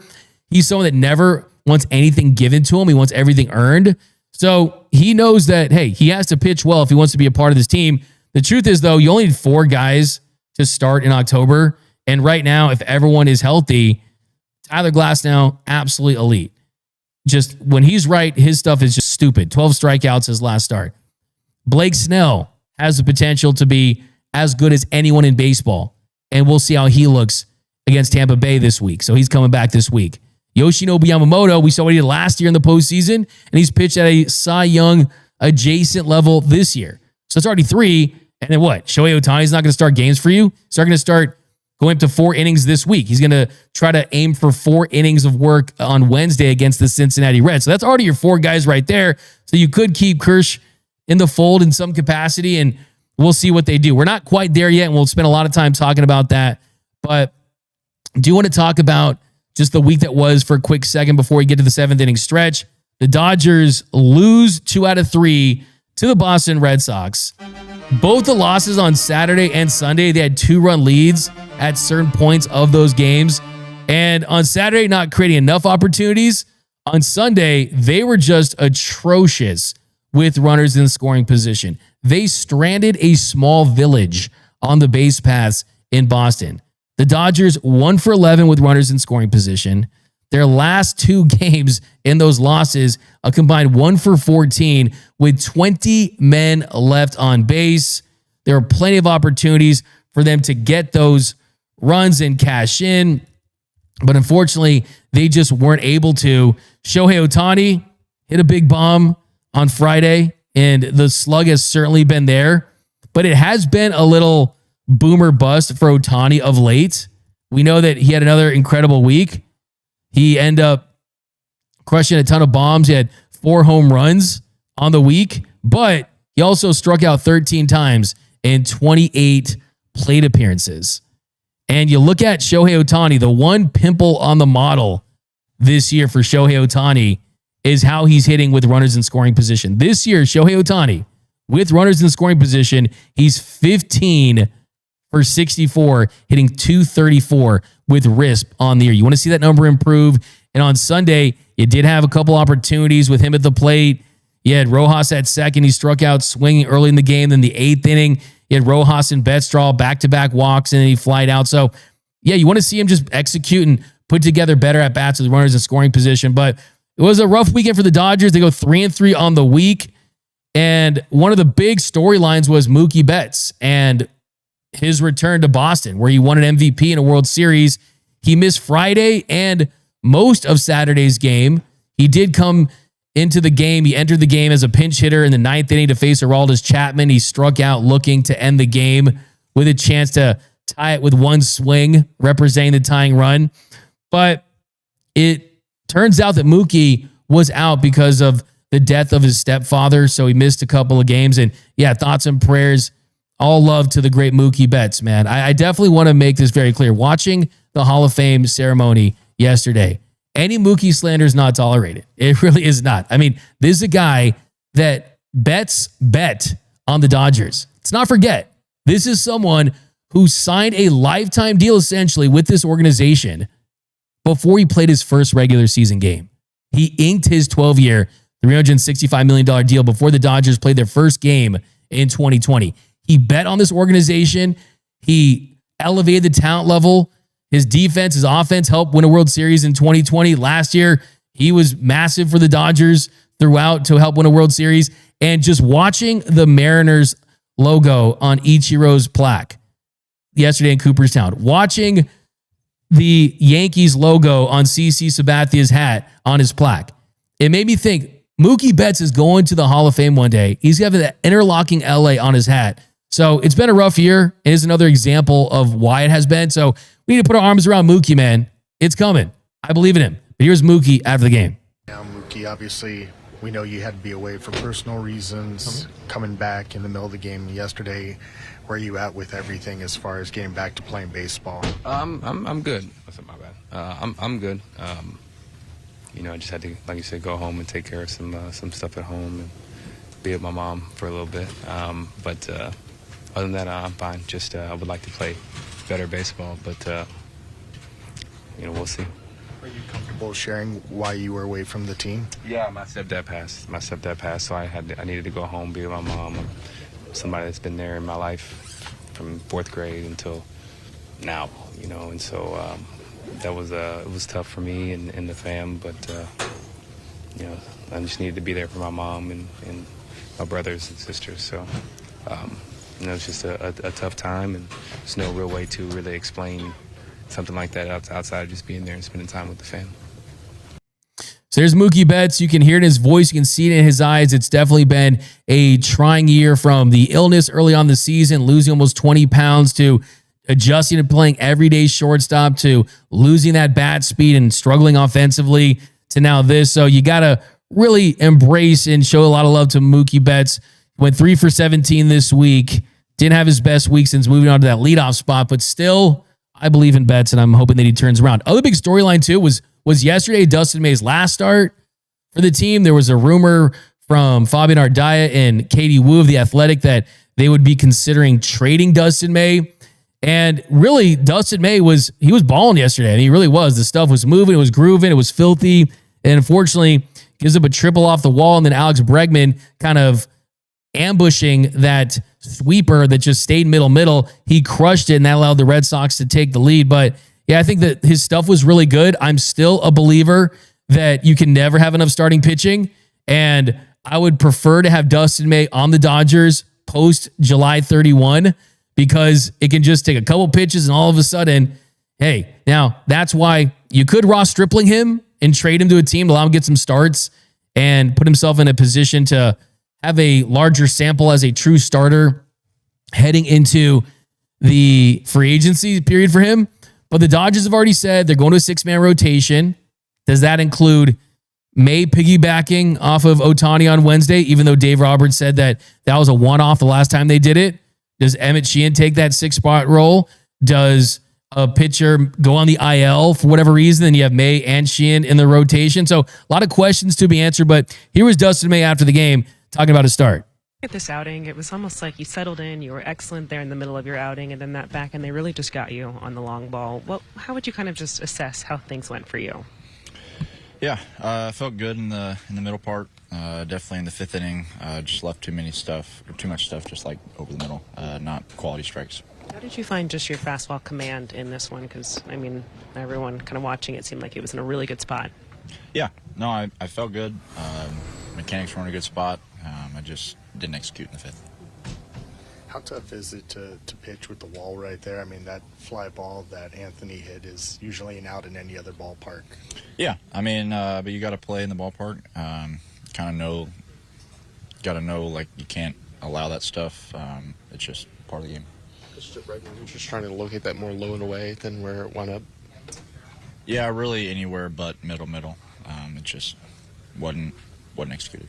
He's someone that never wants anything given to him. He wants everything earned. So he knows that, hey, he has to pitch well if he wants to be a part of this team. The truth is, though, you only need 4 guys to start in October. And right now, if everyone is healthy, Tyler Glasnow, absolutely elite. Just when he's right, his stuff is just stupid. 12 strikeouts his last start. Blake Snell has the potential to be as good as anyone in baseball. and we'll see how he looks against Tampa Bay this week. So he's coming back this week. Yoshinobu Yamamoto, we saw what he did last year in the postseason, and he's pitched at a Cy Young adjacent level this year. So it's already 3. And then what? Shohei Ohtani's not going to start games for you? He's not going to start going up to 4 innings this week. He's going to try to aim for 4 innings of work on Wednesday against the Cincinnati Reds. So that's already your 4 guys right there. So you could keep Kersh in the fold in some capacity, and we'll see what they do. We're not quite there yet, and we'll spend a lot of time talking about that. But do you want to talk about just the week that was for a quick second before we get to the 7th inning stretch? The Dodgers lose 2 out of 3 to the Boston Red Sox. Both the losses on Saturday and Sunday, they had 2-run leads at certain points of those games. And on Saturday, not creating enough opportunities. On Sunday, they were just atrocious with runners in scoring position. They stranded a small village on the base paths in Boston. The Dodgers 1 for 11 with runners in scoring position. Their last 2 games in those losses, a combined 1 for 14 with 20 men left on base. There were plenty of opportunities for them to get those runs and cash in, but unfortunately, they just weren't able to. Shohei Ohtani hit a big bomb on Friday, and the slug has certainly been there, but it has been a little boomer bust for Ohtani of late. We know that he had another incredible week. He ended up crushing a ton of bombs. He had 4 home runs on the week, but he also struck out 13 times in 28 plate appearances. And you look at Shohei Ohtani, the one pimple on the model this year for Shohei Ohtani is how he's hitting with runners in scoring position. This year, Shohei Ohtani, with runners in scoring position, he's 15 for 64, hitting 234 with RISP on the year. You want to see that number improve. And on Sunday, you did have a couple opportunities with him at the plate. You had Rojas at second. He struck out swinging early in the game. Then the 8th inning, you had Rojas and Betts draw back-to-back walks, and then he flied out. So, yeah, you want to see him just execute and put together better at-bats with runners in scoring position. But it was a rough weekend for the Dodgers. They go 3-3 on the week. And one of the big storylines was Mookie Betts and his return to Boston, where he won an MVP in a World Series. He missed Friday and most of Saturday's game. He did come into the game. He entered the game as a pinch hitter in the 9th inning to face Aroldis Chapman. He struck out looking to end the game with a chance to tie it with one swing, representing the tying run. But it turns out that Mookie was out because of the death of his stepfather, so he missed a couple of games. And yeah, thoughts and prayers, all love to the great Mookie Betts, man. I definitely want to make this very clear. Watching the Hall of Fame ceremony yesterday, any Mookie slander is not tolerated. It really is not. I mean, this is a guy that Betts bet on the Dodgers. Let's not forget, this is someone who signed a lifetime deal essentially with this organization before he played his first regular season game. He inked his 12-year, $365 million deal before the Dodgers played their first game in 2020. He bet on this organization. He elevated the talent level. His defense, his offense helped win a World Series in 2020. Last year, he was massive for the Dodgers throughout to help win a World Series. And just watching the Mariners logo on Ichiro's plaque yesterday in Cooperstown, watching the Yankees logo on CC Sabathia's hat on his plaque, it made me think Mookie Betts is going to the Hall of Fame one day. He's having that interlocking LA on his hat. So it's been a rough year. It is another example of why it has been. So we need to put our arms around Mookie, man. It's coming. I believe in him. But here's Mookie after the game. Now, Mookie, obviously, we know you had to be away for personal reasons. Coming back in the middle of the game yesterday, where are you at with everything as far as getting back to playing baseball? I'm good. That's my bad. I'm good. You know, I just had to, like you said, go home and take care of some stuff at home and be with my mom for a little bit. But other than that, I'm fine. Just I would like to play better baseball, but you know, we'll see. Are you comfortable sharing why you were away from the team? Yeah, my stepdad passed, so I needed to go home, be with my mom, somebody that's been there in my life from 4th grade until now, you know, and so that was it was tough for me and the fam, but you know, I just needed to be there for my mom and my brothers and sisters. So it's just a tough time, and there's no real way to really explain something like that outside of just being there and spending time with the family. So there's Mookie Betts. You can hear it in his voice. You can see it in his eyes. It's definitely been a trying year, from the illness early on the season, losing almost 20 pounds, to adjusting to playing everyday shortstop, to losing that bat speed and struggling offensively, to now this. So you got to really embrace and show a lot of love to Mookie Betts. Went 3 for 17 this week. Didn't have his best week since moving on to that leadoff spot, but still, I believe in Betts, and I'm hoping that he turns around. Other big storyline, too, was yesterday Dustin May's last start for the team. There was a rumor from Fabian Ardaya and Katie Wu of The Athletic that they would be considering trading Dustin May. And really, Dustin May was balling yesterday. And he really was. The stuff was moving. It was grooving. It was filthy. And unfortunately, gives up a triple off the wall. And then Alex Bregman kind of ambushing that sweeper that just stayed middle. He crushed it, and that allowed the Red Sox to take the lead. But yeah, I think that his stuff was really good. I'm still a believer that you can never have enough starting pitching. And I would prefer to have Dustin May on the Dodgers post July 31, because it can just take a couple pitches and all of a sudden, hey, now that's why you could Ross Stripling him and trade him to a team to allow him to get some starts and put himself in a position to have a larger sample as a true starter heading into the free agency period for him. But the Dodgers have already said they're going to a 6-man rotation. Does that include May piggybacking off of Ohtani on Wednesday, even though Dave Roberts said that was a one-off the last time they did it? Does Emmet Sheehan take that 6-spot role? Does a pitcher go on the IL for whatever reason? Then you have May and Sheehan in the rotation. So a lot of questions to be answered, but here was Dustin May after the game talking about his start. At this outing, it was almost like you settled in, you were excellent there in the middle of your outing, and then that back end, they really just got you on the long ball. How would you kind of just assess how things went for you? Yeah, I felt good in the middle part. Definitely in the 5th inning, just left too much stuff, just like over the middle, not quality strikes. How did you find just your fastball command in this one? Because, I mean, everyone kind of watching it seemed like it was in a really good spot. Yeah, no, I felt good. Mechanics were in a good spot. I just didn't execute in the 5th. How tough is it to pitch with the wall right there? I mean, that fly ball that Anthony hit is usually an out in any other ballpark. Yeah, I mean, but you got to play in the ballpark. Got to know, like, you can't allow that stuff. It's just part of the game. Just trying to locate that more low and away than where it went up. Yeah, really anywhere but middle. It just wasn't executed.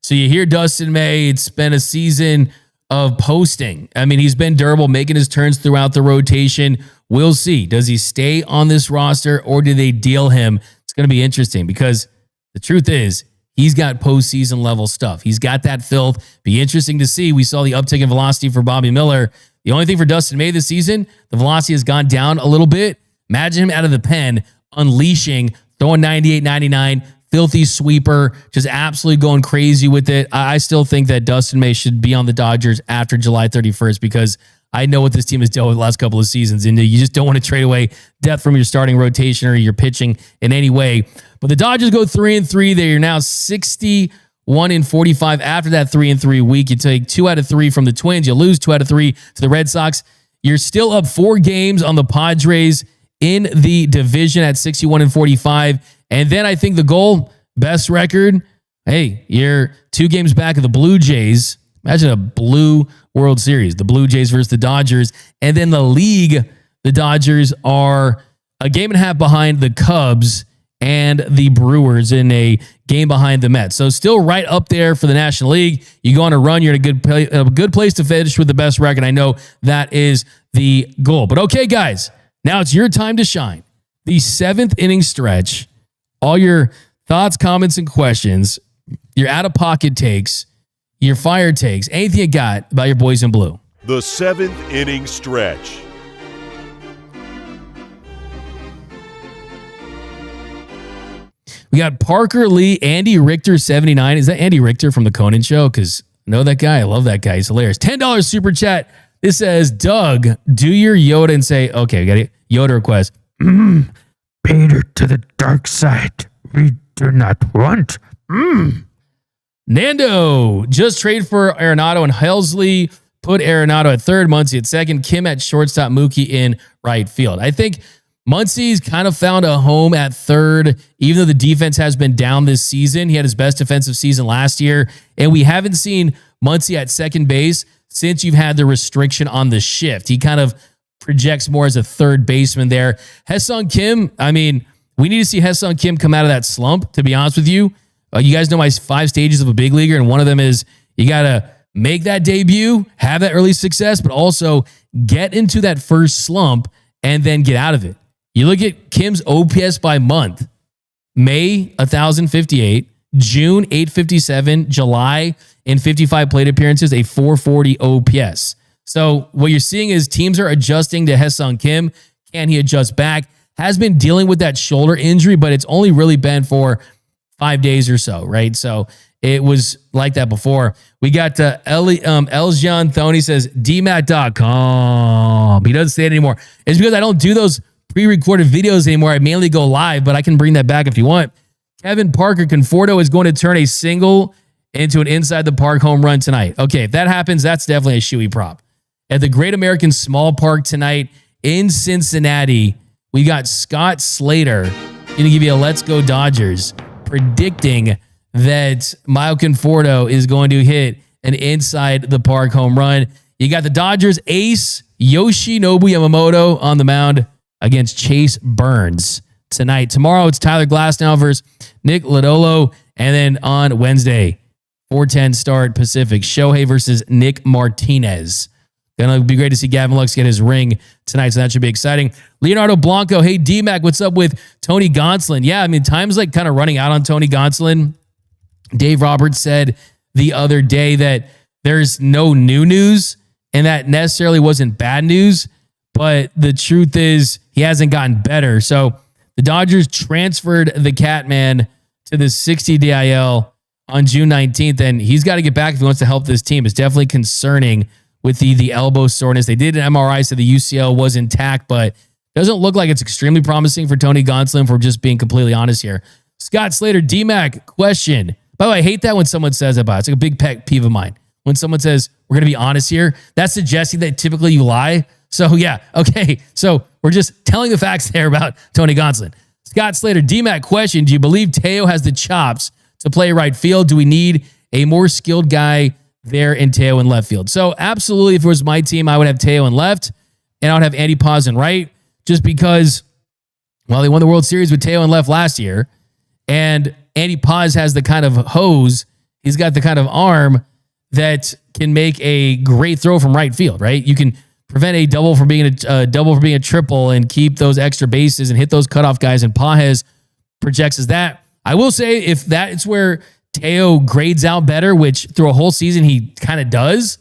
So you hear Dustin May. It's been a season of posting. I mean, he's been durable, making his turns throughout the rotation. We'll see. Does he stay on this roster, or do they deal him? It's going to be interesting, because the truth is he's got postseason level stuff. He's got that filth. Be interesting to see. We saw the uptick in velocity for Bobby Miller. The only thing for Dustin May this season, the velocity has gone down a little bit. Imagine him out of the pen, unleashing, throwing 98, 99, filthy sweeper, just absolutely going crazy with it. I still think that Dustin May should be on the Dodgers after July 31st, because I know what this team has dealt with the last couple of seasons, and you just don't want to trade away depth from your starting rotation or your pitching in any way. But the Dodgers go 3-3. They are now 61-45 after that 3-3 week. You take 2 out of 3 from the Twins. You lose 2 out of 3 to the Red Sox. You're still up 4 games on the Padres in the division at 61-45. And then I think the goal, best record, hey, you're 2 games back of the Blue Jays. Imagine a blue World Series, the Blue Jays versus the Dodgers. And then the league, the Dodgers are a game and a half behind the Cubs and the Brewers, in a game behind the Mets. So still right up there for the National League. You go on a run, you're in a good place to finish with the best record. I know that is the goal. But okay, guys, now it's your time to shine. The 7th inning stretch. All your thoughts, comments, and questions, your out-of-pocket takes, your fire takes, anything you got about your boys in blue. The 7th inning stretch. We got Parker Lee, Andy Richter, 79. Is that Andy Richter from the Conan Show? Because I know that guy. I love that guy. He's hilarious. $10 super chat. This says, Doug, do your Yoda and say, okay, we got a Yoda request. Peter, to the dark side. We do not want. Nando, just trade for Arenado and Helsley. Put Arenado at third, Muncy at second, Kim at shortstop, Mookie in right field. I think Muncy's kind of found a home at third, even though the defense has been down this season. He had his best defensive season last year, and we haven't seen Muncy at second base since you've had the restriction on the shift. He kind of projects more as a third baseman there. Ha-Seong Kim, I mean, we need to see Ha-Seong Kim come out of that slump, to be honest with you. You guys know my 5 stages of a big leaguer, and one of them is you got to make that debut, have that early success, but also get into that first slump and then get out of it. You look at Kim's OPS by month. May, 1,058. June, 857. July, in 55 plate appearances, a 440 OPS. So what you're seeing is teams are adjusting to Ha-Seong Kim. Can he adjust back? Has been dealing with that shoulder injury, but it's only really been for 5 days or so, right? So it was like that before. We got Eljan Thony says, dmat.com. He doesn't say it anymore. It's because I don't do those pre-recorded videos anymore. I mainly go live, but I can bring that back if you want. Kevin Parker, Conforto is going to turn a single into an inside the park home run tonight. Okay, if that happens, that's definitely a shoey prop. At the Great American Small Park tonight in Cincinnati, we got Scott Slater going to give you a Let's Go Dodgers, predicting that Mile Conforto is going to hit an inside the park home run. You got the Dodgers ace Yoshinobu Yamamoto on the mound against Chase Burns tonight. Tomorrow it's Tyler Glasnow versus Nick Lodolo. And then on Wednesday, 4:10 start Pacific, Shohei versus Nick Martinez. Gonna be great to see Gavin Lux get his ring tonight, so that should be exciting. Leonardo Blanco, hey D-Mac, what's up with Tony Gonsolin? Yeah, I mean, time's like kind of running out on Tony Gonsolin. Dave Roberts said the other day that there's no new news, and that necessarily wasn't bad news, but the truth is he hasn't gotten better. So the Dodgers transferred the Catman to the 60 DIL on June 19th, and he's got to get back if he wants to help this team. It's definitely concerning with the elbow soreness. They did an MRI, so the UCL was intact, but doesn't look like it's extremely promising for Tony Gonsolin, for just being completely honest here. Scott Slater, D-Mac, question. By the way, I hate that when someone says that, but it's like a big pet peeve of mine. When someone says, we're going to be honest here, that's suggesting that typically you lie. So yeah, okay. So we're just telling the facts there about Tony Gonsolin. Scott Slater, D-Mac, question. Do you believe Teo has the chops to play right field? Do we need a more skilled guy there in Teo in left field? So absolutely, if it was my team, I would have Teo in left, and I would have Andy Paz in right, just because, well, they won the World Series with Teo in left last year, and Andy Paz has the kind of hose, he's got the kind of arm that can make a great throw from right field, right? You can prevent a double from being a double from being a triple and keep those extra bases and hit those cutoff guys, and Paz projects as that. I will say, if that's where Teo grades out better, which through a whole season he kind of does,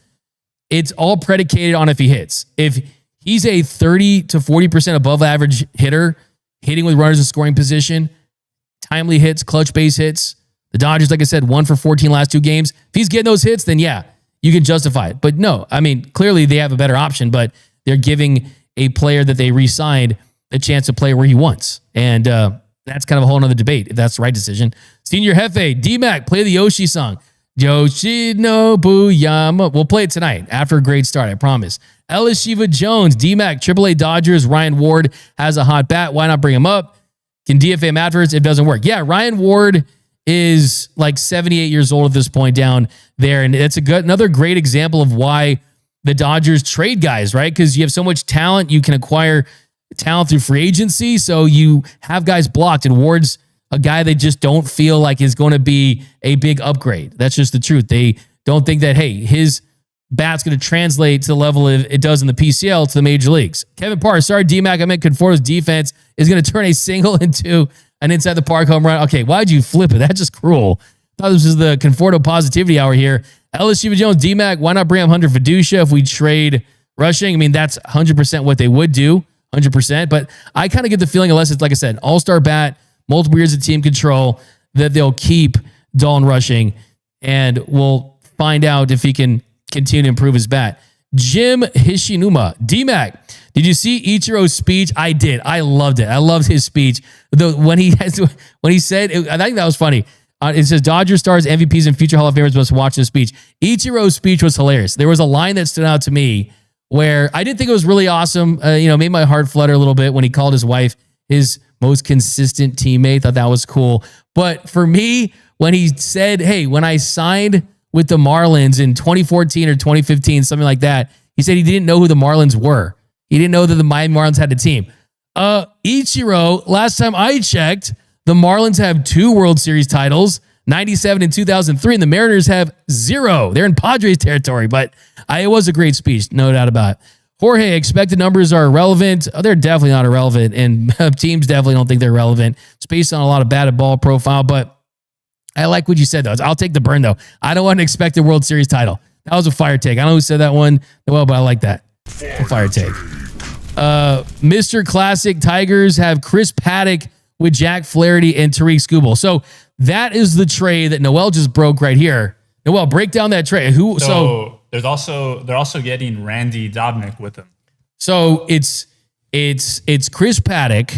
it's all predicated on if he hits. If he's a 30 to 40% above average hitter, hitting with runners in scoring position, timely hits, clutch base hits, the Dodgers, like I said, 1 for 14 last 2 games. If he's getting those hits, then yeah, you can justify it. But no, I mean, clearly they have a better option, but they're giving a player that they re-signed a chance to play where he wants. And that's kind of a whole nother debate, if that's the right decision. Senior Hefe, D-Mac, play the Yoshi song. Yoshinobu Yama. We'll play it tonight after a great start, I promise. Ellis Shiva Jones, D-Mac, AAA Dodgers, Ryan Ward has a hot bat. Why not bring him up? Can DFA him afterwards if it doesn't work? Yeah, Ryan Ward is like 78 years old at this point down there. And it's another great example of why the Dodgers trade guys, right? Because you have so much talent, you can acquire talent through free agency. So you have guys blocked, and Ward's a guy they just don't feel like is going to be a big upgrade. That's just the truth. They don't think that, hey, his bat's going to translate to the level it does in the PCL to the major leagues. Kevin Parr, sorry, D-Mac, I meant Conforto's defense is going to turn a single into an inside the park home run. Okay, why'd you flip it? That's just cruel. I thought this was the Conforto positivity hour here. Ellis Shiva Jones, D-Mac, why not bring up Hunter Fiducia if we trade rushing? I mean, that's 100% what they would do, 100%. But I kind of get the feeling, unless it's, like I said, all-star bat, multiple years of team control, that they'll keep Dalton Rushing, and we'll find out if he can continue to improve his bat. Jim Hishinuma, D-Mac, did you see Ichiro's speech? I did. I loved it. I loved his speech. When he said, I think that was funny. It says Dodger stars, MVPs, and future Hall of Famers must watch this speech. Ichiro's speech was hilarious. There was a line that stood out to me where I did think it was really awesome. Made my heart flutter a little bit when he called his wife his most consistent teammate. Thought that was cool. But for me, when he said, hey, when I signed with the Marlins in 2014 or 2015, something like that, he said he didn't know who the Marlins were. He didn't know that the Miami Marlins had a team. Ichiro, last time I checked, the Marlins have 2 World Series titles, 97 and 2003, and the Mariners have 0. They're in Padres territory, but it was a great speech, no doubt about it. Jorge, expected numbers are irrelevant. They're definitely not irrelevant, and teams definitely don't think they're relevant. It's based on a lot of batted ball profile, but I like what you said, though. I'll take the burn, though. I don't want an expected World Series title. That was a fire take. I don't know who said that one, well, but I like that. A fire take. Mr. Classic Tigers have Chris Paddock with Jack Flaherty and Tariq Skubal. So that is the trade that Noel just broke right here. Noel, break down that trade. So they're also getting Randy Dobnik with them. So it's Chris Paddock,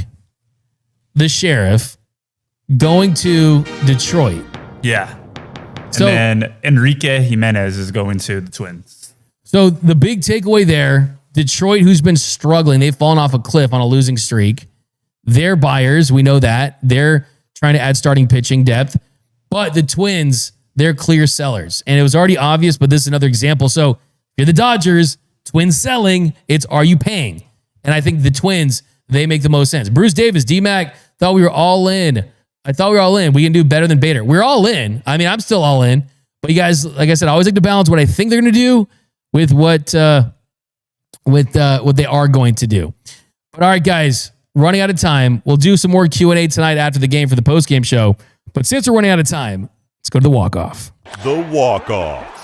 the sheriff, going to Detroit. Yeah. And then Enrique Jimenez is going to the Twins. So the big takeaway there, Detroit, who's been struggling, they've fallen off a cliff on a losing streak. They're buyers. We know that. They're trying to add starting pitching depth. But the Twins, they're clear sellers. And it was already obvious, but this is another example. So if you're the Dodgers, Twins selling, it's are you paying? And I think the Twins, they make the most sense. Bruce Davis, D-Mac, thought we were all in. I thought we were all in. We can do better than Bader. We're all in. I mean, I'm still all in. But you guys, like I said, I always like to balance what I think they're going to do with what they are going to do. But all right, guys, running out of time. We'll do some more Q&A tonight after the game for the postgame show. But since we're running out of time, let's go to the walk-off. The walk-off.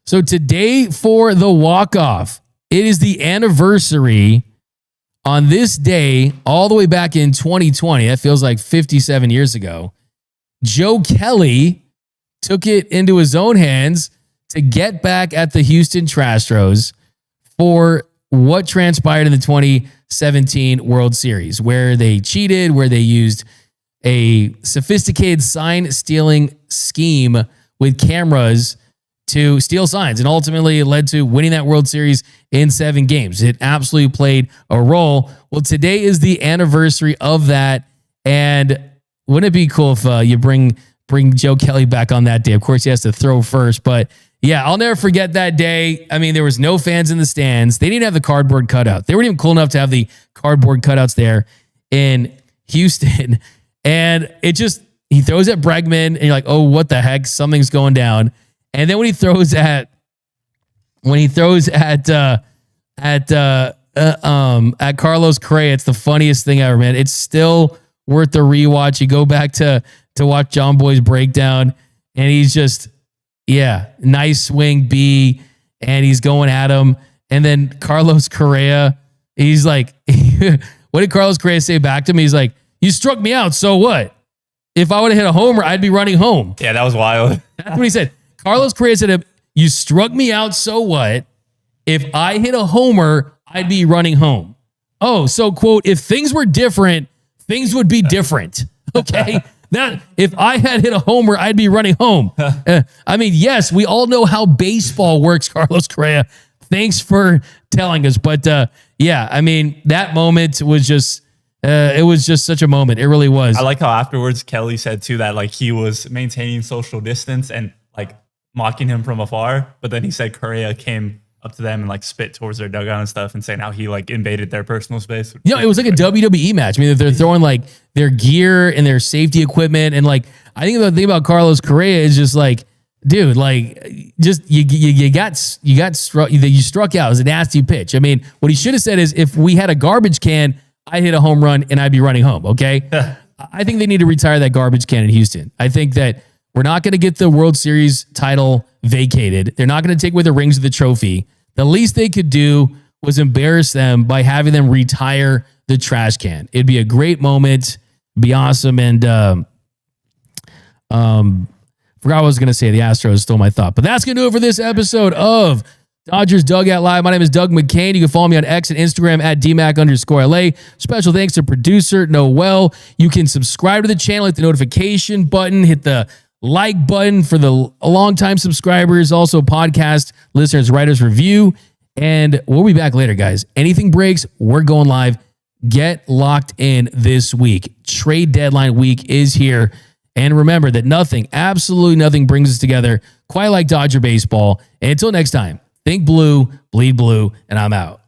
So today for the walk-off, it is the anniversary on this day, all the way back in 2020. That feels like 57 years ago. Joe Kelly took it into his own hands to get back at the Houston Astros for what transpired in the 2017 World Series, where they cheated, where they used a sophisticated sign-stealing scheme with cameras to steal signs, and ultimately it led to winning that World Series in 7 games. It absolutely played a role. Well, today is the anniversary of that, and wouldn't it be cool if you bring Joe Kelly back on that day? Of course, he has to throw first, but yeah, I'll never forget that day. I mean, there was no fans in the stands. They didn't have the cardboard cutout. They weren't even cool enough to have the cardboard cutouts there in Houston, and he throws at Bregman, and you're like, oh, what the heck? Something's going down. And then when he throws at Carlos Correa, it's the funniest thing ever, man. It's still worth the rewatch. You go back to watch John Boy's breakdown, and he's just, nice swing B, and he's going at him. And then Carlos Correa, he's like, what did Carlos Correa say back to him? He's like, you struck me out, so what? If I would have hit a homer, I'd be running home. Yeah, that was wild. That's what he said. Carlos Correa said, you struck me out, so what? If I hit a homer, I'd be running home. Oh, so, quote, if things were different, things would be different. Okay? That if I had hit a homer, I'd be running home. I mean, yes, we all know how baseball works, Carlos Correa. Thanks for telling us. But, I mean, that moment was just... it was just such a moment. It really was. I like how afterwards Kelly said, too, that like he was maintaining social distance and like mocking him from afar, but then he said Correa came up to them and like spit towards their dugout and stuff and saying how he like invaded their personal space. It was like a WWE match. I mean, they're throwing like their gear and their safety equipment, and like I think the thing about Carlos Correa is just like, dude, like just you struck out. It was a nasty pitch. I mean, what he should have said is, if we had a garbage can, I'd hit a home run and I'd be running home. Okay, I think they need to retire that garbage can in Houston. I think that we're not going to get the World Series title vacated. They're not going to take away the rings of the trophy. The least they could do was embarrass them by having them retire the trash can. It'd be a great moment, be awesome. And forgot what I was going to say. The Astros stole my thought. But that's going to do it for this episode of Dodgers Dugout Live. My name is Doug McKain. You can follow me on X and Instagram at DMAC_LA. Special thanks to producer Noel. You can subscribe to the channel, hit the notification button, hit the like button for the longtime subscribers, also podcast listeners, writers, review. And we'll be back later, guys. Anything breaks, we're going live. Get locked in this week. Trade deadline week is here. And remember that nothing, absolutely nothing brings us together quite like Dodger baseball. And until next time, think blue, bleed blue, and I'm out.